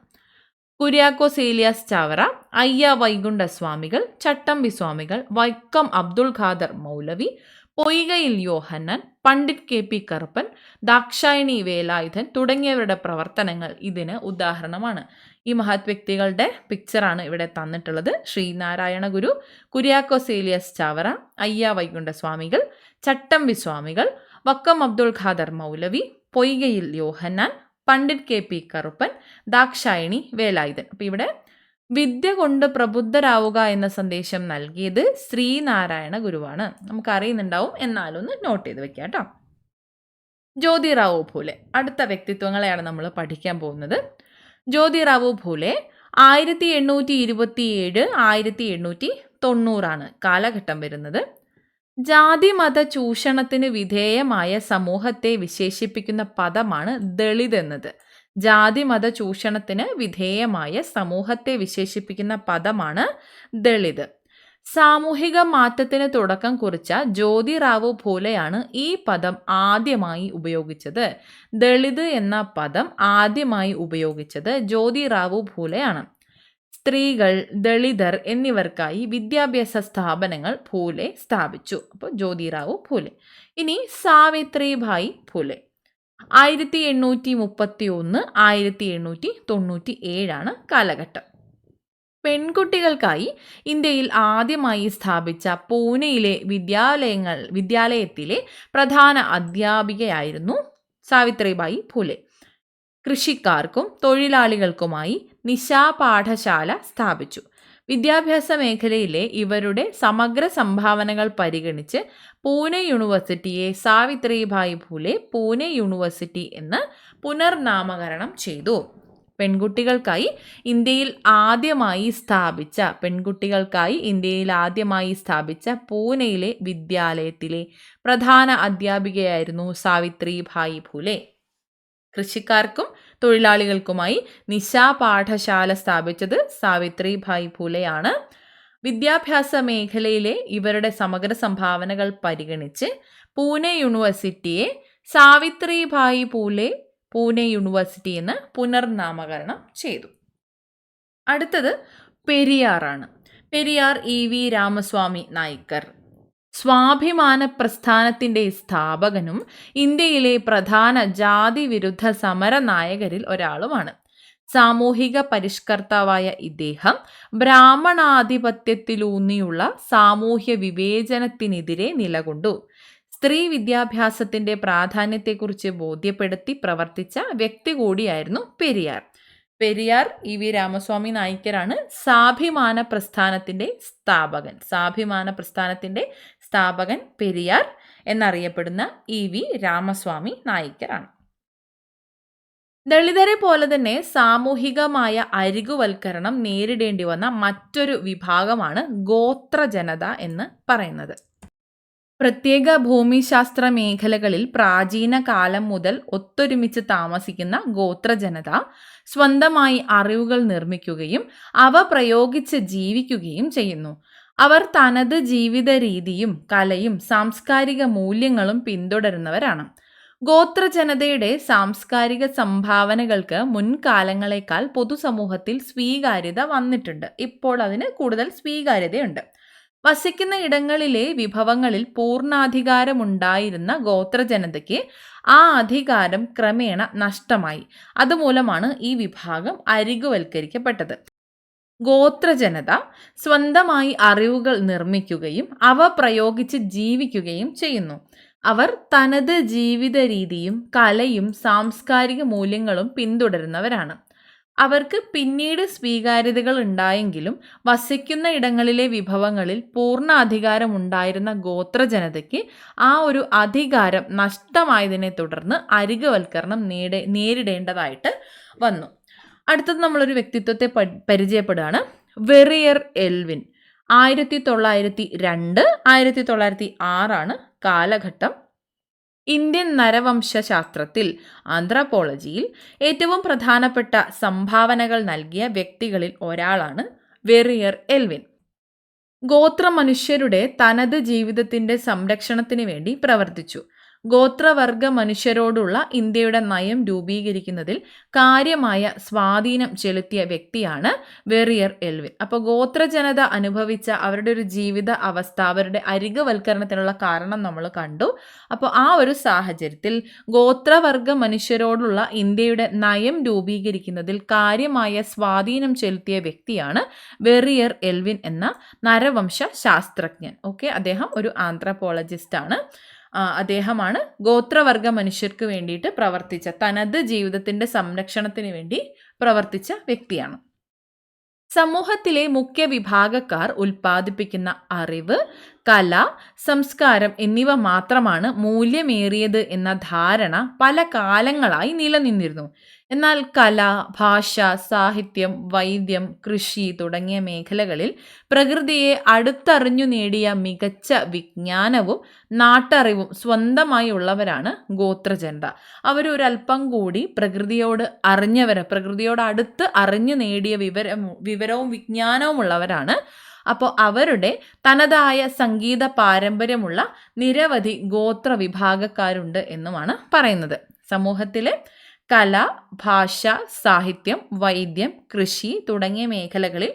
കുര്യാക്കോസ് ഏലിയാസ് ചാവറ, അയ്യ വൈകുണ്ഠ സ്വാമികൾ, ചട്ടമ്പി സ്വാമികൾ, വൈക്കം അബ്ദുൾ ഖാദർ മൗലവി, പൊയ്കയിൽ യോഹന്നാൻ, പണ്ഡിറ്റ് കെ പി കറുപ്പൻ, ദാക്ഷായണി വേലായുധൻ തുടങ്ങിയവരുടെ പ്രവർത്തനങ്ങൾ ഇതിന് ഉദാഹരണമാണ്. ഈ മഹത് വ്യക്തികളുടെ പിക്ചറാണ് ഇവിടെ തന്നിട്ടുള്ളത്. ശ്രീനാരായണ ഗുരു, കുര്യാക്കോസ് ഏലിയാസ് ചാവറ, അയ്യ വൈകുണ്ഠ സ്വാമികൾ, ചട്ടമ്പി സ്വാമികൾ, വക്കം അബ്ദുൾ ഖാദർ മൗലവി, പൊയ്കയിൽ യോഹന്നാൻ, പണ്ഡിറ്റ് കെ പി കറുപ്പൻ, ദാക്ഷായണി വേലായുധൻ. അപ്പം ഇവിടെ വിദ്യ കൊണ്ട് പ്രബുദ്ധരാവുക എന്ന സന്ദേശം നൽകിയത് ശ്രീനാരായണ ഗുരുവാണ്. നമുക്കറിയുന്നുണ്ടാവും, എന്നാലൊന്ന് നോട്ട് ചെയ്ത് വെക്കാം കേട്ടോ. ജ്യോതിറാവു ഫൂലെ, അടുത്ത വ്യക്തിത്വങ്ങളെയാണ് നമ്മൾ പഠിക്കാൻ പോകുന്നത്. ജ്യോതിറാവു ഫൂലെ 1827 1890 കാലഘട്ടം വരുന്നത്. ജാതി മത ചൂഷണത്തിന് വിധേയമായ സമൂഹത്തെ വിശേഷിപ്പിക്കുന്ന പദമാണ് ദളിത് എന്നത്. ജാതി മത ചൂഷണത്തിന് വിധേയമായ സമൂഹത്തെ വിശേഷിപ്പിക്കുന്ന പദമാണ് ദളിത്. സാമൂഹിക മാറ്റത്തിന് തുടക്കം കുറിച്ച ജ്യോതിറാവു ഫൂലെയാണ് ഈ പദം ആദ്യമായി ഉപയോഗിച്ചത്. ദളിത് എന്ന പദം ആദ്യമായി ഉപയോഗിച്ചത് ജ്യോതിറാവു ഫൂലെയാണ്. സ്ത്രീകൾ, ദളിതർ എന്നിവർക്കായി വിദ്യാഭ്യാസ സ്ഥാപനങ്ങൾ ഫൂലെ സ്ഥാപിച്ചു. അപ്പോൾ ജ്യോതിറാവു ഫൂലെ. ഇനി സാവിത്രിഭായ് ഫൂലെ 1831 1897 കാലഘട്ടം. പെൺകുട്ടികൾക്കായി ഇന്ത്യയിൽ ആദ്യമായി സ്ഥാപിച്ച പൂനെയിലെ വിദ്യാലയത്തിലെ പ്രധാന അധ്യാപികയായിരുന്നു സാവിത്രിഭായ് ഫൂലെ. കൃഷിക്കാർക്കും തൊഴിലാളികൾക്കുമായി നിശാ പാഠശാല സ്ഥാപിച്ചു. വിദ്യാഭ്യാസ മേഖലയിലെ ഇവരുടെ സമഗ്ര സംഭാവനകൾ പരിഗണിച്ച് പൂനെ യൂണിവേഴ്സിറ്റിയെ സാവിത്രിഭായ് ഫൂലെ പൂനെ യൂണിവേഴ്സിറ്റി എന്ന് പുനർനാമകരണം ചെയ്തു. പെൺകുട്ടികൾക്കായി ഇന്ത്യയിൽ ആദ്യമായി സ്ഥാപിച്ച പൂനെയിലെ വിദ്യാലയത്തിലെ പ്രധാന അധ്യാപികയായിരുന്നു സാവിത്രിഭായ് ഫൂലെ. കൃഷിക്കാർക്കും തൊഴിലാളികൾക്കുമായി നിശാ പാഠശാല സ്ഥാപിച്ചത് സാവിത്രിഭായ് ഫൂലെയാണ്. വിദ്യാഭ്യാസ മേഖലയിലെ ഇവരുടെ സമഗ്ര സംഭാവനകൾ പരിഗണിച്ച് പൂനെ യൂണിവേഴ്സിറ്റിയെ സാവിത്രിഭായ് ഫൂലെ പൂനെ യൂണിവേഴ്സിറ്റി എന്ന് പുനർനാമകരണം ചെയ്തു. അടുത്തത് പെരിയാറാണ്. പെരിയാർ EV രാമസ്വാമി നായ്ക്കർ സ്വാഭിമാന പ്രസ്ഥാനത്തിൻ്റെ സ്ഥാപകനും ഇന്ത്യയിലെ പ്രധാന ജാതി വിരുദ്ധ സമര നായകരിൽ ഒരാളുമാണ്. സാമൂഹിക പരിഷ്കർത്താവായ ഇദ്ദേഹം ബ്രാഹ്മണാധിപത്യത്തിലൂന്നിയുള്ള സാമൂഹ്യ വിവേചനത്തിനെതിരെ നിലകൊണ്ടു. സ്ത്രീ വിദ്യാഭ്യാസത്തിന്റെ പ്രാധാന്യത്തെക്കുറിച്ച് ബോധ്യപ്പെടുത്തി പ്രവർത്തിച്ച വ്യക്തി കൂടിയായിരുന്നു പെരിയാർ. പെരിയാർ ഇ.വി. രാമസ്വാമി നായ്ക്കരാണ് സ്വാഭിമാന പ്രസ്ഥാനത്തിന്റെ സ്ഥാപകൻ പെരിയാർ എന്നറിയപ്പെടുന്ന ഇ.വി. രാമസ്വാമി നായ്ക്കരാണ്. ദളിതരെ പോലെ തന്നെ സാമൂഹികമായ അരികുവൽക്കരണം നേരിടേണ്ടി വന്ന മറ്റൊരു വിഭാഗമാണ് ഗോത്ര ജനത എന്ന് പറയുന്നത്. പ്രത്യേക ഭൂമിശാസ്ത്ര മേഖലകളിൽ പ്രാചീന കാലം മുതൽ ഒത്തൊരുമിച്ച് താമസിക്കുന്ന ഗോത്രജനത സ്വന്തമായി അറിവുകൾ നിർമ്മിക്കുകയും അവ പ്രയോഗിച്ച് ജീവിക്കുകയും ചെയ്യുന്നു. അവർ തനത് ജീവിത രീതിയും കലയും സാംസ്കാരിക മൂല്യങ്ങളും പിന്തുടരുന്നവരാണ്. ഗോത്രജനതയുടെ സാംസ്കാരിക സംഭാവനകൾക്ക് മുൻകാലങ്ങളെക്കാൾ പൊതുസമൂഹത്തിൽ സ്വീകാര്യത വന്നിട്ടുണ്ട്. ഇപ്പോൾ അതിന് കൂടുതൽ സ്വീകാര്യതയുണ്ട്. വസിക്കുന്ന ഇടങ്ങളിലെ വിഭവങ്ങളിൽ പൂർണ്ണാധികാരമുണ്ടായിരുന്ന ഗോത്രജനതയ്ക്ക് ആ അധികാരം ക്രമേണ നഷ്ടമായി. അതുമൂലമാണ് ഈ വിഭാഗം അരികുവൽക്കരിക്കപ്പെട്ടത്. ഗോത്രജനത സ്വന്തമായി അറിവുകൾ നിർമ്മിക്കുകയും അവ പ്രയോഗിച്ച് ജീവിക്കുകയും ചെയ്യുന്നു. അവർ തനത് ജീവിത രീതിയും കലയും സാംസ്കാരിക മൂല്യങ്ങളും പിന്തുടരുന്നവരാണ്. അവർക്ക് പിന്നീട് സ്വീകാര്യതകൾ ഉണ്ടായെങ്കിലും വസിക്കുന്ന ഇടങ്ങളിലെ വിഭവങ്ങളിൽ പൂർണ്ണ അധികാരം ഉണ്ടായിരുന്ന ഗോത്രജനതയ്ക്ക് ആ ഒരു അധികാരം നഷ്ടമായതിനെ തുടർന്ന് അരികുവൽക്കരണം നേരിടേണ്ടതായിട്ട് വന്നു. അടുത്തത് നമ്മളൊരു വ്യക്തിത്വത്തെ പരിചയപ്പെടുകയാണ്. വെറിയർ എൽവിൻ. 1902 1906 കാലഘട്ടം. ഇന്ത്യൻ നരവംശാസ്ത്രത്തിൽ ആന്ത്രപ്പോളജിയിൽ ഏറ്റവും പ്രധാനപ്പെട്ട സംഭാവനകൾ നൽകിയ വ്യക്തികളിൽ ഒരാളാണ് വെറിയർ എൽവിൻ. ഗോത്രമനുഷ്യരുടെ തനത് ജീവിതത്തിന്റെ സംരക്ഷണത്തിന് വേണ്ടി പ്രവർത്തിച്ചു. ഗോത്രവർഗ മനുഷ്യരോടുള്ള ഇന്ത്യയുടെ നയം രൂപീകരിക്കുന്നതിൽ കാര്യമായ സ്വാധീനം ചെലുത്തിയ വ്യക്തിയാണ് വെറിയർ എൽവിൻ. അപ്പോൾ ഗോത്രജനത അനുഭവിച്ച അവരുടെ ഒരു ജീവിത അവസ്ഥ, അവരുടെ അരികുവൽക്കരണത്തിനുള്ള കാരണം നമ്മൾ കണ്ടു. അപ്പോൾ ആ ഒരു സാഹചര്യത്തിൽ ഗോത്രവർഗ മനുഷ്യരോടുള്ള ഇന്ത്യയുടെ നയം രൂപീകരിക്കുന്നതിൽ കാര്യമായ സ്വാധീനം ചെലുത്തിയ വ്യക്തിയാണ് വെറിയർ എൽവിൻ എന്ന നരവംശ ശാസ്ത്രജ്ഞൻ. അദ്ദേഹം ഒരു ആന്ത്രപ്പോളജിസ്റ്റ് ആണ്. അദ്ദേഹമാണ് ഗോത്രവർഗ മനുഷ്യർക്ക് വേണ്ടിയിട്ട് പ്രവർത്തിച്ച, തനത് ജീവിതത്തിന്റെ സംരക്ഷണത്തിന് വേണ്ടി പ്രവർത്തിച്ച വ്യക്തിയാണ്. സമൂഹത്തിലെ മുഖ്യ വിഭാഗക്കാർ ഉൽപ്പാദിപ്പിക്കുന്ന അറിവ്, കല, സംസ്കാരം എന്നിവ മാത്രമാണ് മൂല്യമേറിയത് എന്ന ധാരണ പല കാലങ്ങളായി നിലനിന്നിരുന്നു. എന്നാൽ കല, ഭാഷ, സാഹിത്യം, വൈദ്യം, കൃഷി തുടങ്ങിയ മേഖലകളിൽ പ്രകൃതിയെ അടുത്തറിഞ്ഞു നേടിയ മികച്ച വിജ്ഞാനവും നാട്ടറിവും സ്വന്തമായി ഉള്ളവരാണ് ഗോത്രജനത. അവരൊരല്പം കൂടി പ്രകൃതിയോട് അടുത്ത് അറിഞ്ഞു നേടിയ വിവരവും വിജ്ഞാനവും ഉള്ളവരാണ്. അപ്പോൾ അവരുടെ തനതായ സംഗീത പാരമ്പര്യമുള്ള നിരവധി ഗോത്ര വിഭാഗക്കാരുണ്ട് എന്നുമാണ് പറയുന്നത്. സമൂഹത്തിലെ കല, ഭാഷ, സാഹിത്യം, വൈദ്യം, കൃഷി തുടങ്ങിയ മേഖലകളിൽ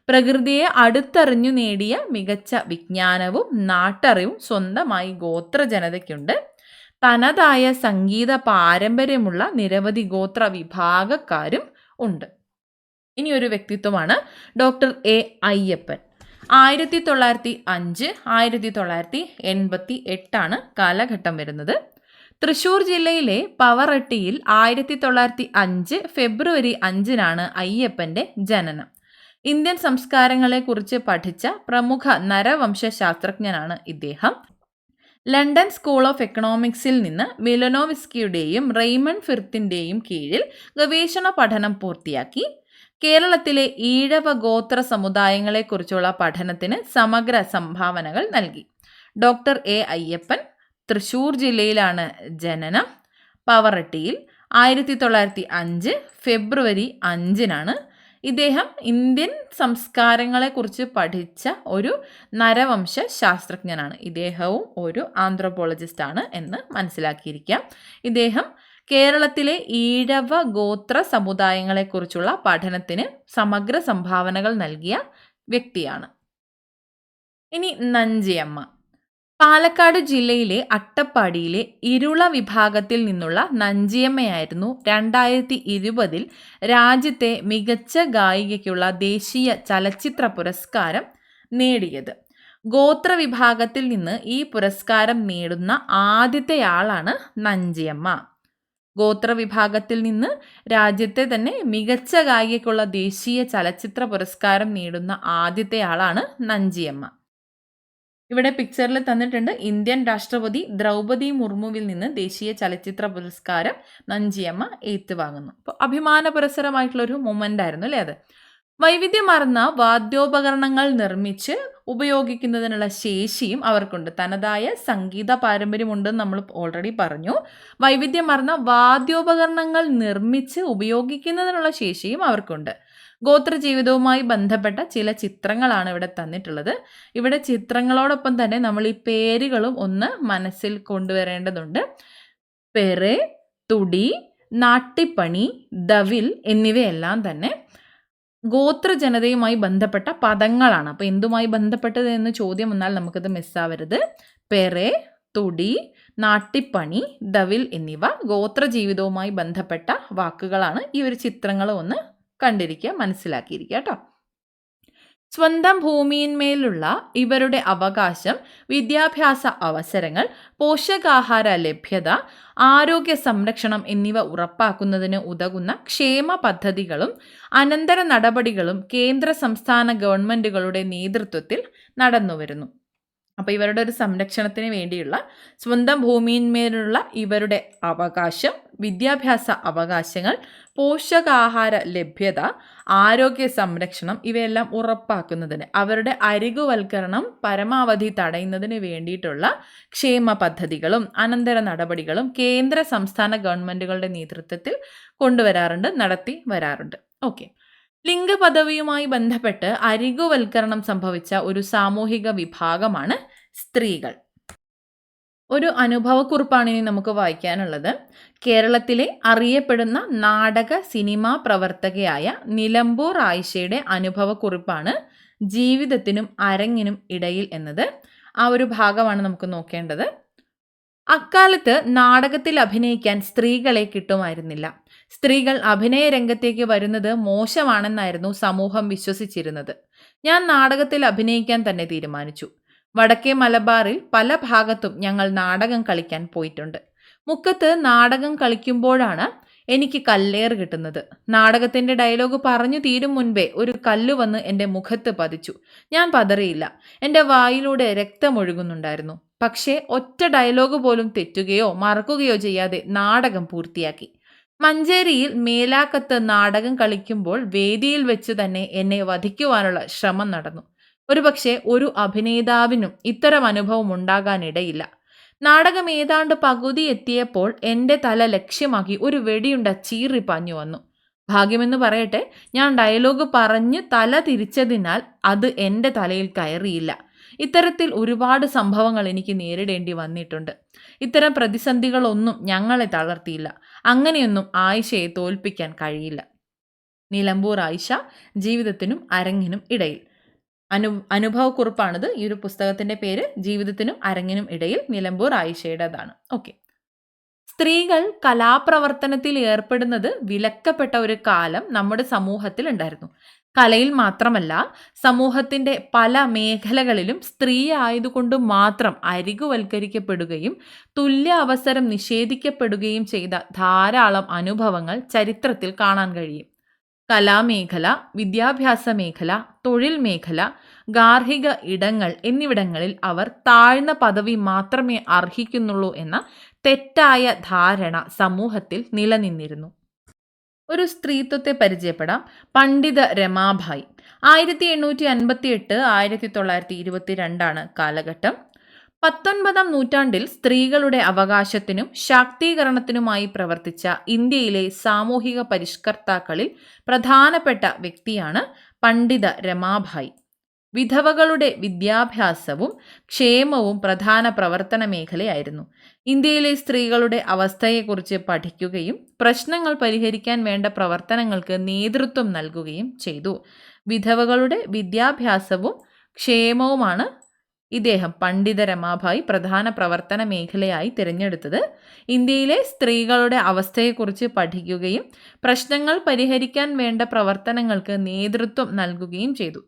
പ്രകൃതിയെ അടുത്തറിഞ്ഞു നേടിയ മികച്ച വിജ്ഞാനവും നാട്ടറിവും സ്വന്തമായി ഗോത്രജനതയ്ക്കുണ്ട്. തനതായ സംഗീത പാരമ്പര്യമുള്ള നിരവധി ഗോത്ര വിഭാഗക്കാരും ഉണ്ട്. ഇനി ഒരു വ്യക്തിത്വമാണ് ഡോക്ടർ എ അയ്യപ്പൻ. 1905 1988 കാലഘട്ടം വരുന്നത്. തൃശൂർ ജില്ലയിലെ പവറട്ടിയിൽ 1905 ഫെബ്രുവരി 5 അയ്യപ്പന്റെ ജനനം. ഇന്ത്യൻ സംസ്കാരങ്ങളെക്കുറിച്ച് പഠിച്ച പ്രമുഖ നരവംശ ശാസ്ത്രജ്ഞനാണ് ഇദ്ദേഹം. ലണ്ടൻ സ്കൂൾ ഓഫ് എക്കണോമിക്സിൽ നിന്ന് മിലനോവിസ്കിയുടെയും റെയ്മണ്ട് ഫിർത്തിൻ്റെയും കീഴിൽ ഗവേഷണ പഠനം പൂർത്തിയാക്കി. കേരളത്തിലെ ഈഴവ ഗോത്ര സമുദായങ്ങളെക്കുറിച്ചുള്ള പഠനത്തിന് സമഗ്ര സംഭാവനകൾ നൽകി. ഡോക്ടർ എ അയ്യപ്പൻ തൃശൂർ ജില്ലയിലാണ് ജനനം. പവറട്ടിയിൽ 1905 ഫെബ്രുവരി 5 ഇദ്ദേഹം ഇന്ത്യൻ സംസ്കാരങ്ങളെക്കുറിച്ച് പഠിച്ച ഒരു നരവംശ ശാസ്ത്രജ്ഞനാണ്. ഇദ്ദേഹവും ഒരു ആന്ത്രപ്പോളജിസ്റ്റ് ആണ് എന്ന് മനസ്സിലാക്കിയിരിക്കാം. ഇദ്ദേഹം കേരളത്തിലെ ഈഴവ ഗോത്ര സമുദായങ്ങളെക്കുറിച്ചുള്ള പഠനത്തിന് സമഗ്ര സംഭാവനകൾ നൽകിയ വ്യക്തിയാണ്. ഇനി നഞ്ചിയമ്മ. പാലക്കാട് ജില്ലയിലെ അട്ടപ്പാടിയിലെ ഇരുള വിഭാഗത്തിൽ നിന്നുള്ള നഞ്ചിയമ്മയായിരുന്നു 2020 രാജ്യത്തെ മികച്ച ഗായികയ്ക്കുള്ള ദേശീയ ചലച്ചിത്ര പുരസ്കാരം നേടിയത്. ഗോത്ര വിഭാഗത്തിൽ നിന്ന് ഈ പുരസ്കാരം നേടുന്ന ആദ്യത്തെയാളാണ് നഞ്ചിയമ്മ. ഗോത്ര വിഭാഗത്തിൽ നിന്ന് രാജ്യത്തെ തന്നെ മികച്ച ഗായികയ്ക്കുള്ള ദേശീയ ചലച്ചിത്ര പുരസ്കാരം നേടുന്ന ആദ്യത്തെയാളാണ് നഞ്ചിയമ്മ. ഇവിടെ പിക്ചറിൽ തന്നിട്ടുണ്ട് ഇന്ത്യൻ രാഷ്ട്രപതി ദ്രൗപദി മുർമുവിൽ നിന്ന് ദേശീയ ചലച്ചിത്ര പുരസ്കാരം നഞ്ചിയമ്മ ഏറ്റുവാങ്ങുന്നു. അപ്പോൾ അഭിമാനപുരസ്സരമായിട്ടുള്ളൊരു മൊമെൻ്റ് ആയിരുന്നു അല്ലേ അത്. വൈവിധ്യമാർന്ന വാദ്യോപകരണങ്ങൾ നിർമ്മിച്ച് ഉപയോഗിക്കുന്നതിനുള്ള ശേഷിയും അവർക്കുണ്ട്. തനതായ സംഗീത പാരമ്പര്യമുണ്ടെന്ന് നമ്മൾ ഓൾറെഡി പറഞ്ഞു. വൈവിധ്യമാർന്ന വാദ്യോപകരണങ്ങൾ നിർമ്മിച്ച് ഉപയോഗിക്കുന്നതിനുള്ള ശേഷിയും അവർക്കുണ്ട്. ഗോത്ര ജീവിതവുമായി ബന്ധപ്പെട്ട ചില ചിത്രങ്ങളാണ് ഇവിടെ തന്നിട്ടുള്ളത്. ഇവിടെ ചിത്രങ്ങളോടൊപ്പം തന്നെ നമ്മൾ ഈ പേരുകളും ഒന്ന് മനസ്സിൽ കൊണ്ടുവരേണ്ടതുണ്ട്. പെറെ, തുടി, നാട്ടിപ്പണി, ദവിൽ എന്നിവയെല്ലാം തന്നെ ഗോത്ര ജനതയുമായി ബന്ധപ്പെട്ട പദങ്ങളാണ്. അപ്പോൾ എന്തുമായി ബന്ധപ്പെട്ടത് എന്ന് ചോദ്യം വന്നാൽ നമുക്കത് മിസ്സാവരുത്. പെറെ, തുടി, നാട്ടിപ്പണി, ദവിൽ എന്നിവ ഗോത്ര ജീവിതവുമായി ബന്ധപ്പെട്ട വാക്കുകളാണ്. ഈ ഒരു ചിത്രങ്ങൾ ഒന്ന് കണ്ടിരിക്കുക, മനസ്സിലാക്കിയിരിക്കുക കേട്ടോ. സ്വന്തം ഭൂമിയിന്മേലുള്ള ഇവരുടെ അവകാശം, വിദ്യാഭ്യാസ അവസരങ്ങൾ, പോഷകാഹാര ലഭ്യത, ആരോഗ്യ സംരക്ഷണം എന്നിവ ഉറപ്പാക്കുന്നതിന് ഉതകുന്ന ക്ഷേമ പദ്ധതികളും അനന്തര നടപടികളും കേന്ദ്ര സംസ്ഥാന ഗവൺമെൻറ്റുകളുടെ നേതൃത്വത്തിൽ നടന്നുവരുന്നു. അപ്പോൾ ഇവരുടെ ഒരു സംരക്ഷണത്തിന് വേണ്ടിയുള്ള സ്വന്തം ഭൂമിയിന്മേലുള്ള ഇവരുടെ അവകാശം, വിദ്യാഭ്യാസ അവകാശങ്ങൾ, പോഷകാഹാര ലഭ്യത, ആരോഗ്യ സംരക്ഷണം ഇവയെല്ലാം ഉറപ്പാക്കുന്നതിന്, അവരുടെ അരികുവൽക്കരണം പരമാവധി തടയുന്നതിന് വേണ്ടിയിട്ടുള്ള ക്ഷേമ പദ്ധതികളും അനന്തര നടപടികളും കേന്ദ്ര സംസ്ഥാന ഗവൺമെൻറ്റുകളുടെ നേതൃത്വത്തിൽ കൊണ്ടുവരാറുണ്ട്, നടത്തി വരാറുണ്ട്. ഓക്കെ. ലിംഗപദവിയുമായി ബന്ധപ്പെട്ട് അരികുവൽക്കരണം സംഭവിച്ച ഒരു സാമൂഹിക വിഭാഗമാണ് സ്ത്രീകൾ. ഒരു അനുഭവക്കുറിപ്പാണ് ഇനി നമുക്ക് വായിക്കാനുള്ളത്. കേരളത്തിലെ അറിയപ്പെടുന്ന നാടക സിനിമാ പ്രവർത്തകയായ നിലമ്പൂർ ആയിഷയുടെ അനുഭവക്കുറിപ്പാണ് ജീവിതത്തിനും അരങ്ങിനും ഇടയിൽ എന്നത്. ആ ഒരു ഭാഗമാണ് നമുക്ക് നോക്കേണ്ടത്. അക്കാലത്ത് നാടകത്തിൽ അഭിനയിക്കാൻ സ്ത്രീകളെ കിട്ടുമായിരുന്നില്ല. സ്ത്രീകൾ അഭിനയ രംഗത്തേക്ക് വരുന്നത് മോശമാണെന്നായിരുന്നു സമൂഹം വിശ്വസിച്ചിരുന്നത്. ഞാൻ നാടകത്തിൽ അഭിനയിക്കാൻ തന്നെ തീരുമാനിച്ചു. വടക്കേ മലബാറിൽ പല ഭാഗത്തും ഞങ്ങൾ നാടകം കളിക്കാൻ പോയിട്ടുണ്ട്. മുക്കത്ത് നാടകം കളിക്കുമ്പോഴാണ് എനിക്ക് കല്ലേറ് കിട്ടുന്നത്. നാടകത്തിൻ്റെ ഡയലോഗ് പറഞ്ഞു തീരും മുൻപേ ഒരു കല്ല് വന്ന് എൻ്റെ മുഖത്ത് പതിച്ചു. ഞാൻ പതറിയില്ല. എൻ്റെ വായിലൂടെ രക്തമൊഴുകുന്നുണ്ടായിരുന്നു. പക്ഷേ ഒറ്റ ഡയലോഗ് പോലും തെറ്റുകയോ മറക്കുകയോ ചെയ്യാതെ നാടകം പൂർത്തിയാക്കി. മഞ്ചേരിയിൽ മേലാക്കത്ത് നാടകം കളിക്കുമ്പോൾ വേദിയിൽ വെച്ച് തന്നെ എന്നെ വധിക്കുവാനുള്ള ശ്രമം നടന്നു. ഒരുപക്ഷെ ഒരു അഭിനേതാവിനും ഇത്തരം അനുഭവം ഉണ്ടാകാനിടയില്ല. നാടകം ഏതാണ്ട് പകുതി എത്തിയപ്പോൾ എൻ്റെ തല ലക്ഷ്യമാക്കി ഒരു വെടിയുണ്ട ചീറി പാഞ്ഞു വന്നു. ഭാഗ്യമെന്ന് പറയട്ടെ, ഞാൻ ഡയലോഗ് പറഞ്ഞ് തല തിരിച്ചതിനാൽ അത് എൻ്റെ തലയിൽ കയറിയില്ല. ഇത്തരത്തിൽ ഒരുപാട് സംഭവങ്ങൾ എനിക്ക് നേരിടേണ്ടി വന്നിട്ടുണ്ട്. ഇത്തരം പ്രതിസന്ധികളൊന്നും ഞങ്ങളെ തളർത്തിയില്ല. അങ്ങനെയൊന്നും ആയിഷയെ തോൽപ്പിക്കാൻ കഴിയില്ല. നിലമ്പൂർ ആയിഷ, ജീവിതത്തിനും അരങ്ങിനും ഇടയിൽ. അനുഭവക്കുറിപ്പാണിത്. ഈ ഒരു പുസ്തകത്തിൻ്റെ പേര് ജീവിതത്തിനും അരങ്ങിനും ഇടയിൽ, നിലമ്പൂർ ആയിഷയുടേതാണ്. ഓക്കെ. സ്ത്രീകൾ കലാപ്രവർത്തനത്തിൽ ഏർപ്പെടുന്നത് വിലക്കപ്പെട്ട ഒരു കാലം നമ്മുടെ സമൂഹത്തിൽ ഉണ്ടായിരുന്നു. കലയിൽ മാത്രമല്ല, സമൂഹത്തിൻ്റെ പല മേഖലകളിലും സ്ത്രീ ആയതുകൊണ്ട് മാത്രം അരികുവൽക്കരിക്കപ്പെടുകയും തുല്യ അവസരം നിഷേധിക്കപ്പെടുകയും ചെയ്ത ധാരാളം അനുഭവങ്ങൾ ചരിത്രത്തിൽ കാണാൻ കഴിയും. കലാമേഖല, വിദ്യാഭ്യാസ മേഖല, തൊഴിൽ മേഖല, ഗാർഹിക ഇടങ്ങൾ എന്നിവിടങ്ങളിൽ അവർ താഴ്ന്ന പദവി മാത്രമേ അർഹിക്കുന്നുള്ളൂ എന്ന തെറ്റായ ധാരണ സമൂഹത്തിൽ നിലനിന്നിരുന്നു. ഒരു സ്ത്രീത്വത്തെ പരിചയപ്പെടാം. പണ്ഡിത രമാഭായി. 1858 1922 കാലഘട്ടം. 19-ാം നൂറ്റാണ്ടിൽ സ്ത്രീകളുടെ അവകാശത്തിനും ശാക്തീകരണത്തിനുമായി പ്രവർത്തിച്ച ഇന്ത്യയിലെ സാമൂഹിക പരിഷ്കർത്താക്കളിൽ പ്രധാനപ്പെട്ട വ്യക്തിയാണ് പണ്ഡിത രമാഭായി. വിധവകളുടെ വിദ്യാഭ്യാസവും ക്ഷേമവും പ്രധാന പ്രവർത്തന മേഖലയായിരുന്നു. ഇന്ത്യയിലെ സ്ത്രീകളുടെ അവസ്ഥയെക്കുറിച്ച് പഠിക്കുകയും പ്രശ്നങ്ങൾ പരിഹരിക്കാൻ വേണ്ട പ്രവർത്തനങ്ങൾക്ക് നേതൃത്വം നൽകുകയും ചെയ്തു. വിധവകളുടെ വിദ്യാഭ്യാസവും ക്ഷേമവുമാണ് ഇദ്ദേഹം പണ്ഡിത രമാഭായി പ്രധാന പ്രവർത്തന മേഖലയായി തിരഞ്ഞെടുത്തത്. ഇന്ത്യയിലെ സ്ത്രീകളുടെ അവസ്ഥയെക്കുറിച്ച് പഠിക്കുകയും പ്രശ്നങ്ങൾ പരിഹരിക്കാൻ വേണ്ട പ്രവർത്തനങ്ങൾക്ക് നേതൃത്വം നൽകുകയും ചെയ്തു.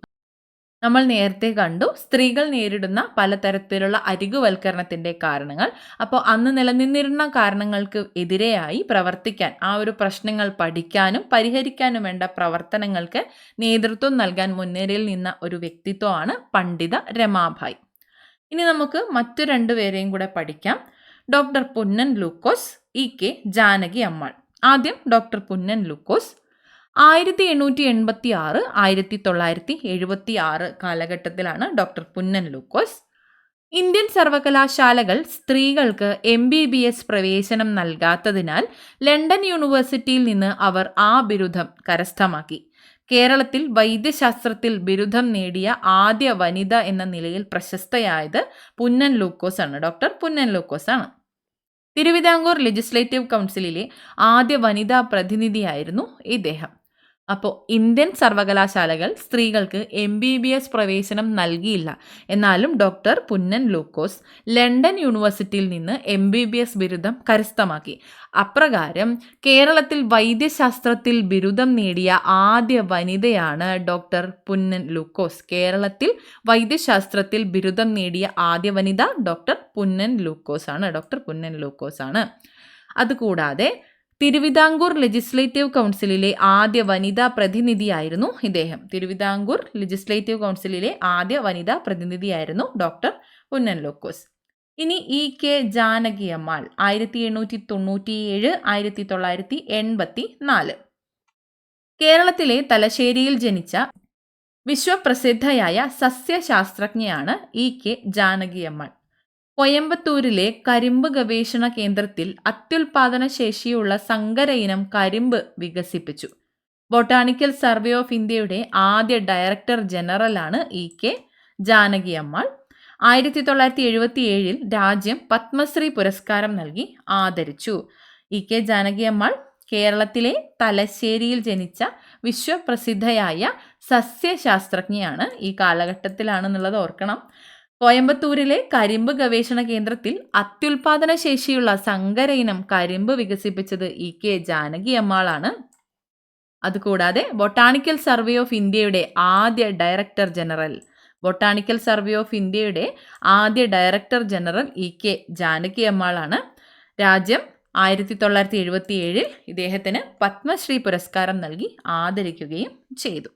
നമ്മൾ നേരത്തെ കണ്ടു സ്ത്രീകൾ നേരിടുന്ന പലതരത്തിലുള്ള അരികുവൽക്കരണത്തിൻ്റെ കാരണങ്ങൾ. അപ്പോൾ അന്ന് നിലനിന്നിരുന്ന കാരണങ്ങൾക്ക് എതിരെയായി പ്രവർത്തിക്കാൻ, ആ ഒരു പ്രശ്നങ്ങൾ പഠിക്കാനും പരിഹരിക്കാനും വേണ്ട പ്രവർത്തനങ്ങൾക്ക് നേതൃത്വം നൽകാൻ മുൻനിരയിൽ നിന്ന ഒരു വ്യക്തിത്വമാണ് പണ്ഡിത രമാഭായ്. ഇനി നമുക്ക് മറ്റു രണ്ടുപേരെയും കൂടെ പഠിക്കാം. ഡോക്ടർ പുന്നൻ ലൂക്കോസ്, ഇ.കെ. ജാനകി അമ്മാൾ. ആദ്യം ഡോക്ടർ പുന്നൻ ലൂക്കോസ്. 1886 1976 കാലഘട്ടത്തിലാണ് ഡോക്ടർ പുന്നൻ ലൂക്കോസ്. ഇന്ത്യൻ സർവകലാശാലകൾ സ്ത്രീകൾക്ക് MBBS പ്രവേശനം നൽകാത്തതിനാൽ ലണ്ടൻ യൂണിവേഴ്സിറ്റിയിൽ നിന്ന് അവർ ആ ബിരുദം കരസ്ഥമാക്കി. കേരളത്തിൽ വൈദ്യശാസ്ത്രത്തിൽ ബിരുദം നേടിയ ആദ്യ വനിത എന്ന നിലയിൽ പ്രശസ്തയായത് പുന്നൻ ലൂക്കോസ് ആണ്, ഡോക്ടർ പുന്നൻ ലൂക്കോസ് ആണ്. തിരുവിതാംകൂർ ലെജിസ്ലേറ്റീവ് കൗൺസിലിലെ ആദ്യ വനിതാ പ്രതിനിധിയായിരുന്നു ഇദ്ദേഹം. അപ്പോൾ ഇന്ത്യൻ സർവകലാശാലകൾ സ്ത്രീകൾക്ക് MBBS പ്രവേശനം നൽകിയില്ല. എന്നാലും ഡോക്ടർ പുന്നൻ ലൂക്കോസ് ലണ്ടൻ യൂണിവേഴ്സിറ്റിയിൽ നിന്ന് MBBS ബിരുദം കരസ്ഥമാക്കി. അപ്രകാരം കേരളത്തിൽ വൈദ്യശാസ്ത്രത്തിൽ ബിരുദം നേടിയ ആദ്യ വനിതയാണ് ഡോക്ടർ പുന്നൻ ലൂക്കോസ്. കേരളത്തിൽ വൈദ്യശാസ്ത്രത്തിൽ ബിരുദം നേടിയ ആദ്യ വനിത ഡോക്ടർ പുന്നൻ ലൂക്കോസ് ആണ്, ഡോക്ടർ പുന്നൻ ലൂക്കോസ് ആണ്. അതുകൂടാതെ തിരുവിതാംകൂർ ലെജിസ്ലേറ്റീവ് കൗൺസിലിലെ ആദ്യ വനിതാ പ്രതിനിധിയായിരുന്നു ഇദ്ദേഹം. തിരുവിതാംകൂർ ലെജിസ്ലേറ്റീവ് കൗൺസിലിലെ ആദ്യ വനിതാ പ്രതിനിധിയായിരുന്നു ഡോക്ടർ പുന്നൻ ലൂക്കോസ്. ഇനി ഇ.കെ. ജാനകി അമ്മാൾ 1897 1984. കേരളത്തിലെ തലശ്ശേരിയിൽ ജനിച്ച വിശ്വപ്രസിദ്ധയായ സസ്യശാസ്ത്രജ്ഞയാണ് ഇ.കെ. ജാനകി അമ്മാൾ. കോയമ്പത്തൂരിലെ കരിമ്പ് ഗവേഷണ കേന്ദ്രത്തിൽ അത്യുൽപാദന ശേഷിയുള്ള സങ്കര ഇനം കരിമ്പ് വികസിപ്പിച്ചു. ബൊട്ടാണിക്കൽ സർവേ ഓഫ് ഇന്ത്യയുടെ ആദ്യ ഡയറക്ടർ ജനറലാണ് ഇ.കെ. ജാനകി അമ്മാൾ. 1977 രാജ്യം പത്മശ്രീ പുരസ്കാരം നൽകി ആദരിച്ചു. ഇ.കെ. ജാനകി അമ്മാൾ കേരളത്തിലെ തലശ്ശേരിയിൽ ജനിച്ച വിശ്വപ്രസിദ്ധയായ സസ്യശാസ്ത്രജ്ഞയാണ്. ഈ കാലഘട്ടത്തിലാണെന്നുള്ളത് ഓർക്കണം. കോയമ്പത്തൂരിലെ കരിമ്പ് ഗവേഷണ കേന്ദ്രത്തിൽ അത്യുൽപാദന ശേഷിയുള്ള സങ്കര ഇനം കരിമ്പ് വികസിപ്പിച്ചത് ഇ.കെ. ജാനകി അമ്മാളാണ്. അതുകൂടാതെ ബൊട്ടാണിക്കൽ സർവേ ഓഫ് ഇന്ത്യയുടെ ആദ്യ director general, botanical survey of ഇന്ത്യയുടെ ആദ്യ ഡയറക്ടർ ജനറൽ ഇ.കെ. ജാനകി അമ്മാളാണ്. രാജ്യം 1977 ഇദ്ദേഹത്തിന് പത്മശ്രീ പുരസ്കാരം നൽകി ആദരിക്കുകയും ചെയ്തു.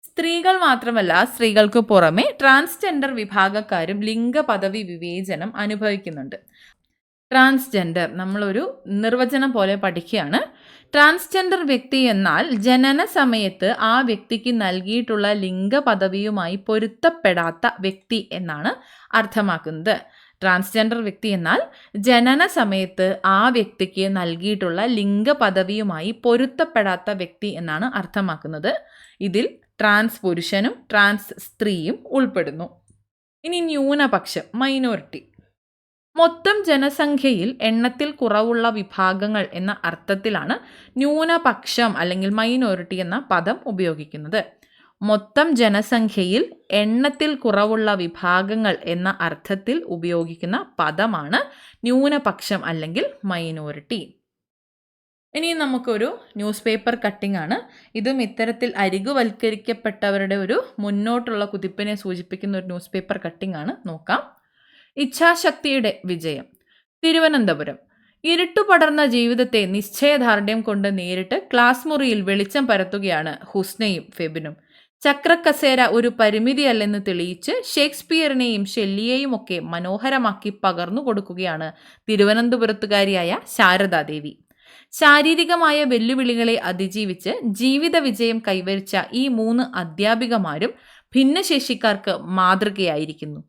സ്ത്രീകൾ മാത്രമല്ല, സ്ത്രീകൾക്ക് പുറമെ ട്രാൻസ്ജെൻഡർ വിഭാഗക്കാരും ലിംഗപദവി വിവേചനം അനുഭവിക്കുന്നുണ്ട്. ട്രാൻസ്ജെൻഡർ നമ്മളൊരു നിർവചനം പോലെ പഠിക്കുകയാണ്. ട്രാൻസ്ജെൻഡർ വ്യക്തി എന്നാൽ ജനന സമയത്ത് ആ വ്യക്തിക്ക് നൽകിയിട്ടുള്ള ലിംഗപദവിയുമായി പൊരുത്തപ്പെടാത്ത വ്യക്തി എന്നാണ് അർത്ഥമാക്കുന്നത്. ട്രാൻസ്ജെൻഡർ വ്യക്തി എന്നാൽ ജനന സമയത്ത് ആ വ്യക്തിക്ക് നൽകിയിട്ടുള്ള ലിംഗപദവിയുമായി പൊരുത്തപ്പെടാത്ത വ്യക്തി എന്നാണ് അർത്ഥമാക്കുന്നത്. ഇതിൽ ട്രാൻസ് പുരുഷനും ട്രാൻസ് സ്ത്രീയും ഉൾപ്പെടുന്നു. ഇനി ന്യൂനപക്ഷം, മൈനോറിറ്റി. മൊത്തം ജനസംഖ്യയിൽ എണ്ണത്തിൽ കുറവുള്ള വിഭാഗങ്ങൾ എന്ന അർത്ഥത്തിലാണ് ന്യൂനപക്ഷം അല്ലെങ്കിൽ മൈനോറിറ്റി എന്ന പദം ഉപയോഗിക്കുന്നത്. മൊത്തം ജനസംഖ്യയിൽ എണ്ണത്തിൽ കുറവുള്ള വിഭാഗങ്ങൾ എന്ന അർത്ഥത്തിൽ ഉപയോഗിക്കുന്ന പദമാണ് ന്യൂനപക്ഷം അല്ലെങ്കിൽ മൈനോറിറ്റി. ഇനി നമുക്കൊരു ന്യൂസ് പേപ്പർ കട്ടിംഗ് ആണ്. ഇതും ഇത്തരത്തിൽ അരികുവൽക്കരിക്കപ്പെട്ടവരുടെ ഒരു മുന്നോട്ടുള്ള കുതിപ്പിനെ സൂചിപ്പിക്കുന്ന ഒരു ന്യൂസ് പേപ്പർ കട്ടിംഗ് ആണ്. നോക്കാം. ഇച്ഛാശക്തിയുടെ വിജയം. തിരുവനന്തപുരം. ഇരുട്ടുപടർന്ന ജീവിതത്തെ നിശ്ചയദാർഢ്യം കൊണ്ട് നേരിട്ട് ക്ലാസ് മുറിയിൽ വെളിച്ചം പരത്തുകയാണ് ഹുസ്നയും ഫെബിനും. ചക്രക്കസേര ഒരു പരിമിതിയല്ലെന്ന് തെളിയിച്ച് ഷേക്സ്പിയറിനെയും ഷെല്ലിയെയും ഒക്കെ മനോഹരമാക്കി പകർന്നു കൊടുക്കുകയാണ് തിരുവനന്തപുരത്തുകാരിയായ ശാരദാദേവി. ശാരീരികമായ വെല്ലുവിളികളെ അതിജീവിച്ച് ജീവിത വിജയം കൈവരിച്ച ഈ 3 അധ്യാപികമാരും ഭിന്നശേഷിക്കാർക്ക് മാതൃകയായിരിക്കുന്നു.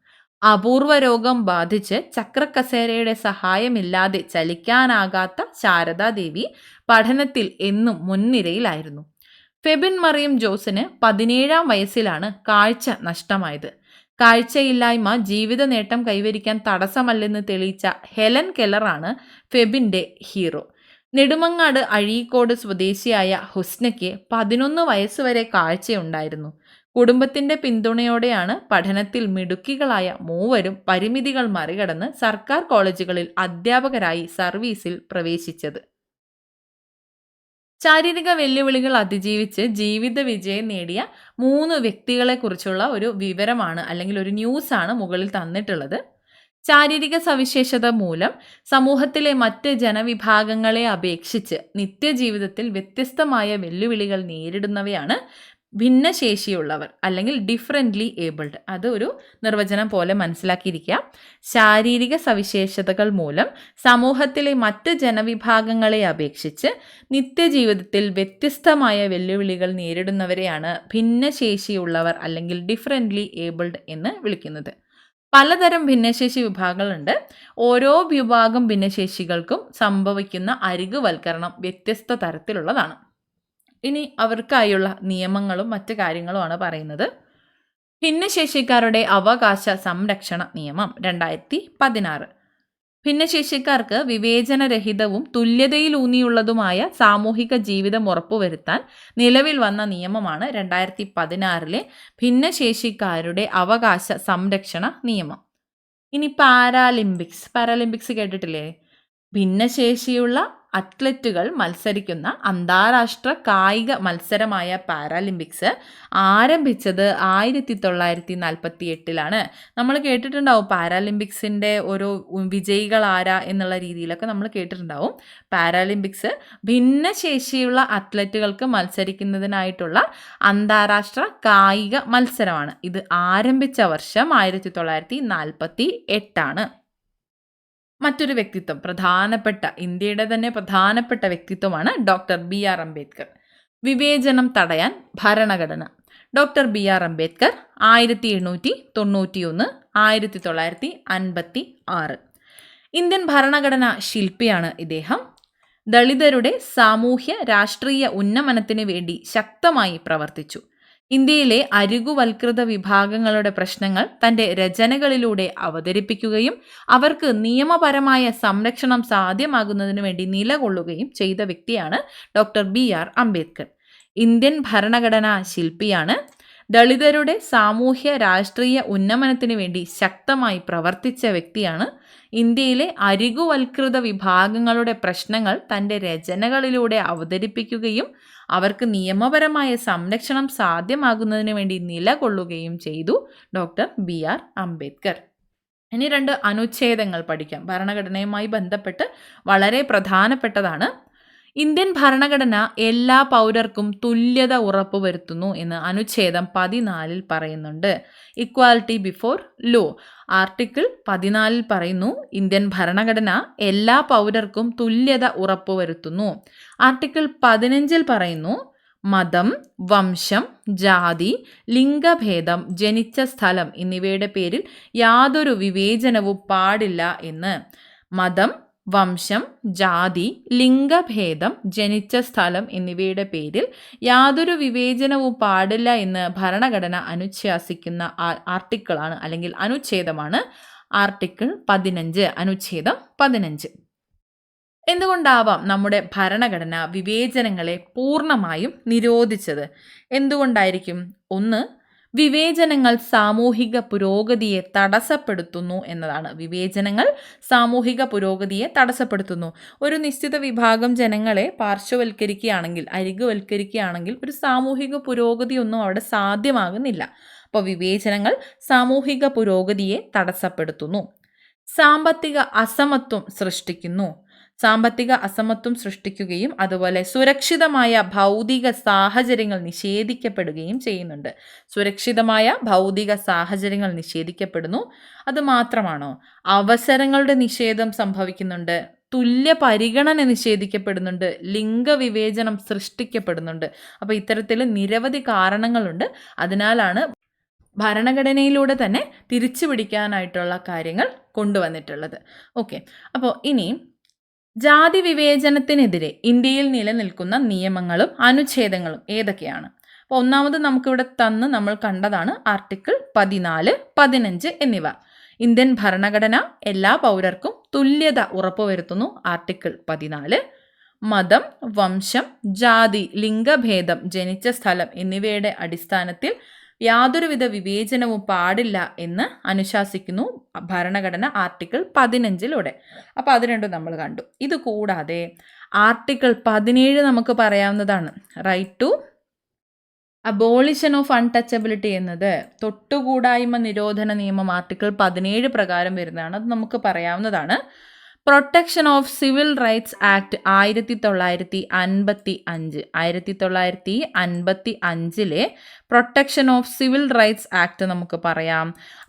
അപൂർവ രോഗം ബാധിച്ച് ചക്രക്കസേരയുടെ സഹായമില്ലാതെ ചലിക്കാനാകാത്ത ശാരദാദേവി പഠനത്തിൽ എന്നും മുൻനിരയിലായിരുന്നു. ഫെബിൻ മറിയം ജോസിന് 17-ാം വയസ്സിലാണ് കാഴ്ച നഷ്ടമായത്. കാഴ്ചയില്ലായ്മ ജീവിത നേട്ടം കൈവരിക്കാൻ തടസ്സമല്ലെന്ന് തെളിയിച്ച ഹെലൻ കെല്ലറാണ് ഫെബിൻ്റെ ഹീറോ. നെടുമങ്ങാട് അഴീക്കോട് സ്വദേശിയായ ഹുസ്നയ്ക്ക് 11 വയസ്സുവരെ കാഴ്ചയുണ്ടായിരുന്നു. കുടുംബത്തിന്റെ പിന്തുണയോടെയാണ് പഠനത്തിൽ മിടുക്കികളായ മൂവരും പരിമിതികൾ മറികടന്ന് സർക്കാർ കോളേജുകളിൽ അധ്യാപകരായി സർവീസിൽ പ്രവേശിച്ചത്. ശാരീരിക വെല്ലുവിളികൾ അതിജീവിച്ച് ജീവിത വിജയം നേടിയ 3 വ്യക്തികളെക്കുറിച്ചുള്ള ഒരു വിവരമാണ് അല്ലെങ്കിൽ ഒരു ന്യൂസാണ് മുകളിൽ തന്നിട്ടുള്ളത്. ശാരീരിക സവിശേഷത മൂലം സമൂഹത്തിലെ മറ്റ് ജനവിഭാഗങ്ങളെ അപേക്ഷിച്ച് നിത്യജീവിതത്തിൽ വ്യത്യസ്തമായ വെല്ലുവിളികൾ നേരിടുന്നവയാണ് ഭിന്നശേഷിയുള്ളവർ അല്ലെങ്കിൽ ഡിഫറൻ്റ്ലി ഏബിൾഡ്. അത് ഒരു നിർവചനം പോലെ മനസ്സിലാക്കിയിരിക്കുക. ശാരീരിക സവിശേഷതകൾ മൂലം സമൂഹത്തിലെ മറ്റ് ജനവിഭാഗങ്ങളെ അപേക്ഷിച്ച് നിത്യജീവിതത്തിൽ വ്യത്യസ്തമായ വെല്ലുവിളികൾ നേരിടുന്നവരെയാണ് ഭിന്നശേഷിയുള്ളവർ അല്ലെങ്കിൽ ഡിഫറൻ്റ്ലി ഏബിൾഡ് എന്ന് വിളിക്കുന്നത്. പലതരം ഭിന്നശേഷി വിഭാഗങ്ങളുണ്ട്. ഓരോ വിഭാഗം ഭിന്നശേഷികൾക്കും സംഭവിക്കുന്ന അരികുവൽക്കരണം വ്യത്യസ്ത തരത്തിലുള്ളതാണ്. ഇനി അവർക്കായുള്ള നിയമങ്ങളും മറ്റു കാര്യങ്ങളുമാണ് പറയുന്നത്. ഭിന്നശേഷിക്കാരുടെ അവകാശ സംരക്ഷണ നിയമം 2016. ഭിന്നശേഷിക്കാർക്ക് വിവേചനരഹിതവും തുല്യതയിലൂന്നിയുള്ളതുമായ സാമൂഹിക ജീവിതം ഉറപ്പുവരുത്താൻ നിലവിൽ വന്ന നിയമമാണ് 2016 ഭിന്നശേഷിക്കാരുടെ അവകാശ സംരക്ഷണ നിയമം. ഇനി പാരാലിമ്പിക്സ് കേട്ടിട്ടില്ലേ? ഭിന്നശേഷിയുള്ള അത്ലറ്റുകൾ മത്സരിക്കുന്ന അന്താരാഷ്ട്ര കായിക മത്സരമായ പാരാലിമ്പിക്സ് ആരംഭിച്ചത് 1948 നമ്മൾ കേട്ടിട്ടുണ്ടാവും പാരാലിമ്പിക്സിൻ്റെ ഓരോ വിജയികൾ ആരാ എന്നുള്ള രീതിയിലൊക്കെ നമ്മൾ കേട്ടിട്ടുണ്ടാവും. പാരാലിമ്പിക്സ് ഭിന്നശേഷിയുള്ള അത്ലറ്റുകൾക്ക് മത്സരിക്കുന്നതിനായിട്ടുള്ള അന്താരാഷ്ട്ര കായിക മത്സരമാണ്. ഇത് ആരംഭിച്ച വർഷം 1948. മറ്റൊരു വ്യക്തിത്വം, ഇന്ത്യയുടെ തന്നെ പ്രധാനപ്പെട്ട വ്യക്തിത്വമാണ് ഡോക്ടർ BR അംബേദ്കർ. വിവേചനം തടയാൻ ഭരണഘടന. Doctor BR Ambedkar 1891 1956. ഇന്ത്യൻ ഭരണഘടനാ ശില്പിയാണ് ഇദ്ദേഹം. ദളിതരുടെ സാമൂഹ്യ രാഷ്ട്രീയ ഉന്നമനത്തിന് വേണ്ടി ശക്തമായി പ്രവർത്തിച്ചു. ഇന്ത്യയിലെ അരികുവൽകൃത വിഭാഗങ്ങളുടെ പ്രശ്നങ്ങൾ തൻ്റെ രചനകളിലൂടെ അവതരിപ്പിക്കുകയും അവർക്ക് നിയമപരമായ സംരക്ഷണം സാധ്യമാകുന്നതിനു വേണ്ടി നിലകൊള്ളുകയും ചെയ്ത വ്യക്തിയാണ് ഡോക്ടർ BR അംബേദ്കർ. ഇന്ത്യൻ ഭരണഘടനാ ശില്പിയാണ്. ദളിതരുടെ സാമൂഹ്യ രാഷ്ട്രീയ ഉന്നമനത്തിന് വേണ്ടി ശക്തമായി പ്രവർത്തിച്ച വ്യക്തിയാണ്. ഇന്ത്യയിലെ അരികുവൽകൃത വിഭാഗങ്ങളുടെ പ്രശ്നങ്ങൾ തൻ്റെ രചനകളിലൂടെ അവതരിപ്പിക്കുകയും അവർക്ക് നിയമപരമായ സംരക്ഷണം സാധ്യമാകുന്നതിന് വേണ്ടി നിലകൊള്ളുകയും ചെയ്തു ഡോക്ടർ BR അംബേദ്കർ. ഇനി 2 അനുച്ഛേദങ്ങൾ പഠിക്കാം. ഭരണഘടനയുമായി ബന്ധപ്പെട്ട് വളരെ പ്രധാനപ്പെട്ടതാണ്. ഇന്ത്യൻ ഭരണഘടന എല്ലാ പൗരർക്കും തുല്യത ഉറപ്പുവരുത്തുന്നു എന്ന് അനുച്ഛേദം 14 പറയുന്നുണ്ട്. Equality before law. ആർട്ടിക്കിൾ 14 പറയുന്നു ഇന്ത്യൻ ഭരണഘടന എല്ലാ പൗരർക്കും തുല്യത ഉറപ്പുവരുത്തുന്നു. ആർട്ടിക്കിൾ 15 പറയുന്നു മതം, വംശം, ജാതി, ലിംഗഭേദം, ജനിച്ച സ്ഥലം എന്നിവയുടെ പേരിൽ യാതൊരു വിവേചനവും പാടില്ല എന്ന്. മതം, വംശം, ജാതി, ലിംഗഭേദം, ജനിച്ച സ്ഥലം എന്നിവയുടെ പേരിൽ യാതൊരു വിവേചനവും പാടില്ല എന്ന് ഭരണഘടന അനുശാസിക്കുന്ന ആർട്ടിക്കിളാണ് അല്ലെങ്കിൽ അനുച്ഛേദമാണ് ആർട്ടിക്കിൾ 15, അനുച്ഛേദം 15. എന്തുകൊണ്ടാവാം നമ്മുടെ ഭരണഘടന വിവേചനങ്ങളെ പൂർണ്ണമായും നിരോധിച്ചത്? എന്തുകൊണ്ടായിരിക്കും? 1. വിവേചനങ്ങൾ സാമൂഹിക പുരോഗതിയെ തടസ്സപ്പെടുത്തുന്നു എന്നതാണ്. വിവേചനങ്ങൾ സാമൂഹിക പുരോഗതിയെ തടസ്സപ്പെടുത്തുന്നു. ഒരു നിശ്ചിത വിഭാഗം ജനങ്ങളെ പാർശ്വവൽക്കരിക്കുകയാണെങ്കിൽ, അരികുവൽക്കരിക്കുകയാണെങ്കിൽ ഒരു സാമൂഹിക പുരോഗതിയൊന്നും അവിടെ സാധ്യമാകുന്നില്ല. അപ്പോൾ വിവേചനങ്ങൾ സാമൂഹിക പുരോഗതിയെ തടസ്സപ്പെടുത്തുന്നു. സാമ്പത്തിക അസമത്വം സൃഷ്ടിക്കുകയും അതുപോലെ സുരക്ഷിതമായ ഭൗതിക സാഹചര്യങ്ങൾ നിഷേധിക്കപ്പെടുകയും ചെയ്യുന്നുണ്ട്. സുരക്ഷിതമായ ഭൗതിക സാഹചര്യങ്ങൾ നിഷേധിക്കപ്പെടുന്നു. അതുമാത്രമാണോ? അവസരങ്ങളുടെ നിഷേധം സംഭവിക്കുന്നുണ്ട്. തുല്യ പരിഗണന നിഷേധിക്കപ്പെടുന്നുണ്ട്. ലിംഗവിവേചനം സൃഷ്ടിക്കപ്പെടുന്നുണ്ട്. അപ്പോൾ ഇത്തരത്തിൽ നിരവധി കാരണങ്ങളുണ്ട്. അതിനാലാണ് ഭരണഘടനയിലൂടെ തന്നെ തിരിച്ചു പിടിക്കാനായിട്ടുള്ള കാര്യങ്ങൾ കൊണ്ടുവന്നിട്ടുള്ളത്. ഓക്കെ, അപ്പോൾ ഇനി ജാതി വിവേചനത്തിനെതിരെ ഇന്ത്യയിൽ നിലനിൽക്കുന്ന നിയമങ്ങളും അനുച്ഛേദങ്ങളും ഏതൊക്കെയാണ്? അപ്പോൾ ഒന്നാമത് നമുക്കിവിടെ നമ്മൾ കണ്ടതാണ് ആർട്ടിക്കിൾ 14, 15 എന്നിവ. ഇന്ത്യൻ ഭരണഘടന എല്ലാ പൗരർക്കും തുല്യത ഉറപ്പുവരുത്തുന്നു, ആർട്ടിക്കിൾ 14. മതം, വംശം, ജാതി, ലിംഗഭേദം, ജനിച്ച സ്ഥലം എന്നിവയുടെ അടിസ്ഥാനത്തിൽ യാതൊരുവിധ വിവേചനവും പാടില്ല എന്ന് അനുശാസിക്കുന്നു ഭരണഘടന ആർട്ടിക്കിൾ 15. അപ്പോൾ അത് രണ്ടും നമ്മൾ കണ്ടു. ഇതുകൂടാതെ ആർട്ടിക്കിൾ 17 നമുക്ക് പറയാവുന്നതാണ്. Right to abolition of untouchability എന്നത് തൊട്ടുകൂടായ്മ നിരോധന നിയമം ആർട്ടിക്കിൾ 17 പ്രകാരം വരുന്നതാണ്. അത് നമുക്ക് പറയാവുന്നതാണ്. Protection of civil rights act 1955 protection of civil rights act നമുക്ക് പറയാം.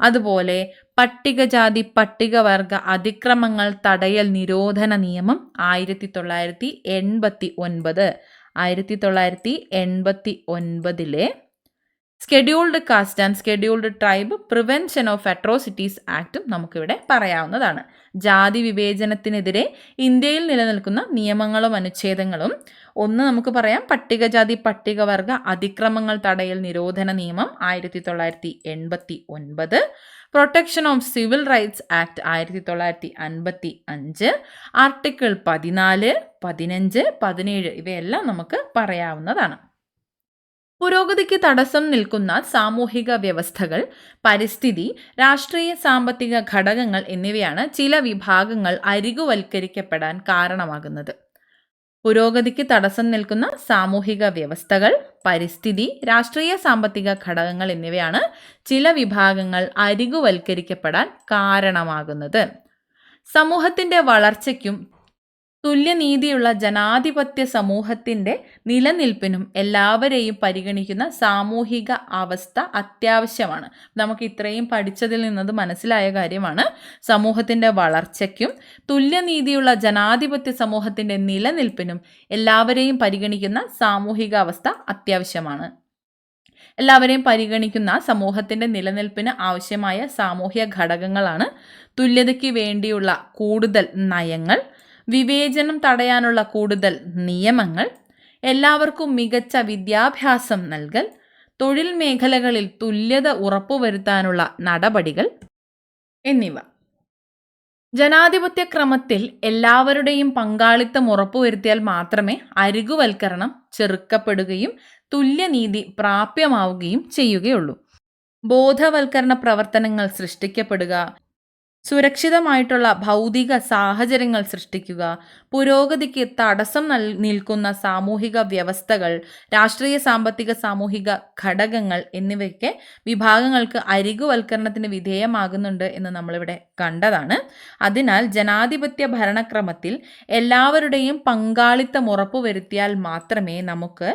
അതുപോലെ പട്ടികജാതി പട്ടികവർഗ അതിക്രമങ്ങൾ തടയൽ നിരോധന നിയമം 1989 scheduled caste and scheduled tribe prevention of atrocities ആക്ടും നമുക്കിവിടെ പറയാവുന്നതാണ്. ജാതി വിവേചനത്തിനെതിരെ ഇന്ത്യയിൽ നിലനിൽക്കുന്ന നിയമങ്ങളും അനുച്ഛേദങ്ങളും ഒന്ന് നമുക്ക് പറയാം പട്ടികജാതി പട്ടികവർഗ അതിക്രമങ്ങൾ തടയൽ നിരോധന നിയമം 1989, protection of civil rights act 1955, article 14, 15, 17 ഇവയെല്ലാം നമുക്ക് പറയാവുന്നതാണ്. പുരോഗതിക്ക് തടസ്സം നിൽക്കുന്ന സാമൂഹിക വ്യവസ്ഥകൾ, പരിസ്ഥിതി, രാഷ്ട്രീയ സാമ്പത്തിക ഘടകങ്ങൾ എന്നിവയാണ് ചില വിഭാഗങ്ങൾ അരികുവൽക്കരിക്കപ്പെടാൻ കാരണമാകുന്നത്. പുരോഗതിക്ക് തടസ്സം നിൽക്കുന്ന സാമൂഹിക വ്യവസ്ഥകൾ, പരിസ്ഥിതി, രാഷ്ട്രീയ സാമ്പത്തിക ഘടകങ്ങൾ എന്നിവയാണ് ചില വിഭാഗങ്ങൾ അരികുവൽക്കരിക്കപ്പെടാൻ കാരണമാകുന്നത്. സമൂഹത്തിന്റെ വളർച്ചയ്ക്കും തുല്യനീതിയുള്ള ജനാധിപത്യ സമൂഹത്തിന്റെ നിലനിൽപ്പിനും എല്ലാവരെയും പരിഗണിക്കുന്ന സാമൂഹിക അവസ്ഥ അത്യാവശ്യമാണ്. നമുക്ക് ഇത്രയും പഠിച്ചതിൽ നിന്നത് മനസ്സിലായ കാര്യമാണ്. സമൂഹത്തിന്റെ വളർച്ചയ്ക്കും തുല്യനീതിയുള്ള ജനാധിപത്യ സമൂഹത്തിന്റെ നിലനിൽപ്പിനും എല്ലാവരെയും പരിഗണിക്കുന്ന സാമൂഹിക അവസ്ഥ അത്യാവശ്യമാണ്. എല്ലാവരെയും പരിഗണിക്കുന്ന സമൂഹത്തിന്റെ നിലനിൽപ്പിന് ആവശ്യമായ സാമൂഹ്യ ഘടകങ്ങളാണ് തുല്യതയ്ക്ക് വേണ്ടിയുള്ള കൂടുതൽ നയങ്ങൾ, വിവേചനം തടയാനുള്ള കൂടുതൽ നിയമങ്ങൾ, എല്ലാവർക്കും മികച്ച വിദ്യാഭ്യാസം നൽകൽ, തൊഴിൽ മേഖലകളിൽ തുല്യത ഉറപ്പുവരുത്താനുള്ള നടപടികൾ എന്നിവ. ജനാധിപത്യ ക്രമത്തിൽ എല്ലാവരുടെയും പങ്കാളിത്തം ഉറപ്പുവരുത്തിയാൽ മാത്രമേ അരികുവൽക്കരണം ചെറുക്കപ്പെടുകയും തുല്യനീതി പ്രാപ്യമാവുകയും ചെയ്യുകയുള്ളൂ. ബോധവൽക്കരണ പ്രവർത്തനങ്ങൾ സൃഷ്ടിക്കപ്പെടുക, സുരക്ഷിതമായിട്ടുള്ള ഭൗതിക സാഹചര്യങ്ങൾ സൃഷ്ടിക്കുക, പുരോഗതിക്ക് തടസ്സം നിൽക്കുന്ന സാമൂഹിക വ്യവസ്ഥകൾ, രാഷ്ട്രീയ സാമ്പത്തിക സാമൂഹിക ഘടകങ്ങൾ എന്നിവയൊക്കെ വിഭാഗങ്ങൾക്ക് അരികുവൽക്കരണത്തിന് വിധേയമാകുന്നുണ്ട് എന്ന് നമ്മളിവിടെ കണ്ടതാണ്. അതിനാൽ ജനാധിപത്യ ഭരണക്രമത്തിൽ എല്ലാവരുടെയും പങ്കാളിത്തം ഉറപ്പുവരുത്തിയാൽ മാത്രമേ നമുക്ക്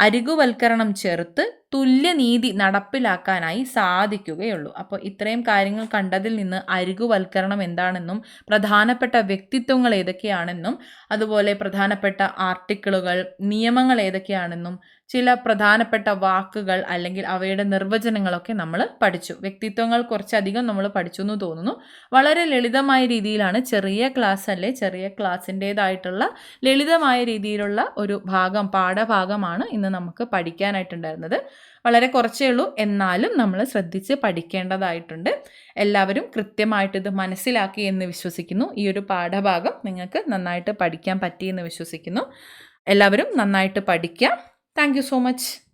അരികുവൽക്കരണം ചെറുത്ത് തുല്യനീതി നടപ്പിലാക്കാനായി സാധിക്കുകയുള്ളൂ. അപ്പോൾ ഇത്രയും കാര്യങ്ങൾ കണ്ടതിൽ നിന്ന് അരികുവൽക്കരണം എന്താണെന്നും പ്രധാനപ്പെട്ട വ്യക്തിത്വങ്ങൾ ഏതൊക്കെയാണെന്നും അതുപോലെ പ്രധാനപ്പെട്ട ആർട്ടിക്കിളുകൾ, നിയമങ്ങൾ ഏതൊക്കെയാണെന്നും ചില പ്രധാനപ്പെട്ട വാക്കുകൾ അല്ലെങ്കിൽ അവയുടെ നിർവചനങ്ങളൊക്കെ നമ്മൾ പഠിച്ചു. വ്യക്തിത്വങ്ങൾ കുറച്ചധികം നമ്മൾ പഠിച്ചു എന്ന് തോന്നുന്നു. വളരെ ലളിതമായ രീതിയിലാണ്, ചെറിയ ക്ലാസ് അല്ലേ, ചെറിയ ക്ലാസ്സിൻ്റേതായിട്ടുള്ള ലളിതമായ രീതിയിലുള്ള ഒരു പാഠഭാഗമാണ് ഇന്ന് നമുക്ക് പഠിക്കാനായിട്ടുണ്ടായിരുന്നത്. വളരെ കുറച്ചേ ഉള്ളൂ, എന്നാലും നമ്മൾ ശ്രദ്ധിച്ച് പഠിക്കേണ്ടതായിട്ടുണ്ട്. എല്ലാവരും കൃത്യമായിട്ട് ഇത് മനസ്സിലാക്കി എന്ന് വിശ്വസിക്കുന്നു. ഈ ഒരു പാഠഭാഗം നിങ്ങൾക്ക് നന്നായിട്ട് പഠിക്കാൻ പറ്റിയെന്ന് വിശ്വസിക്കുന്നു. എല്ലാവരും നന്നായിട്ട് പഠിക്കുക. Thank you so much.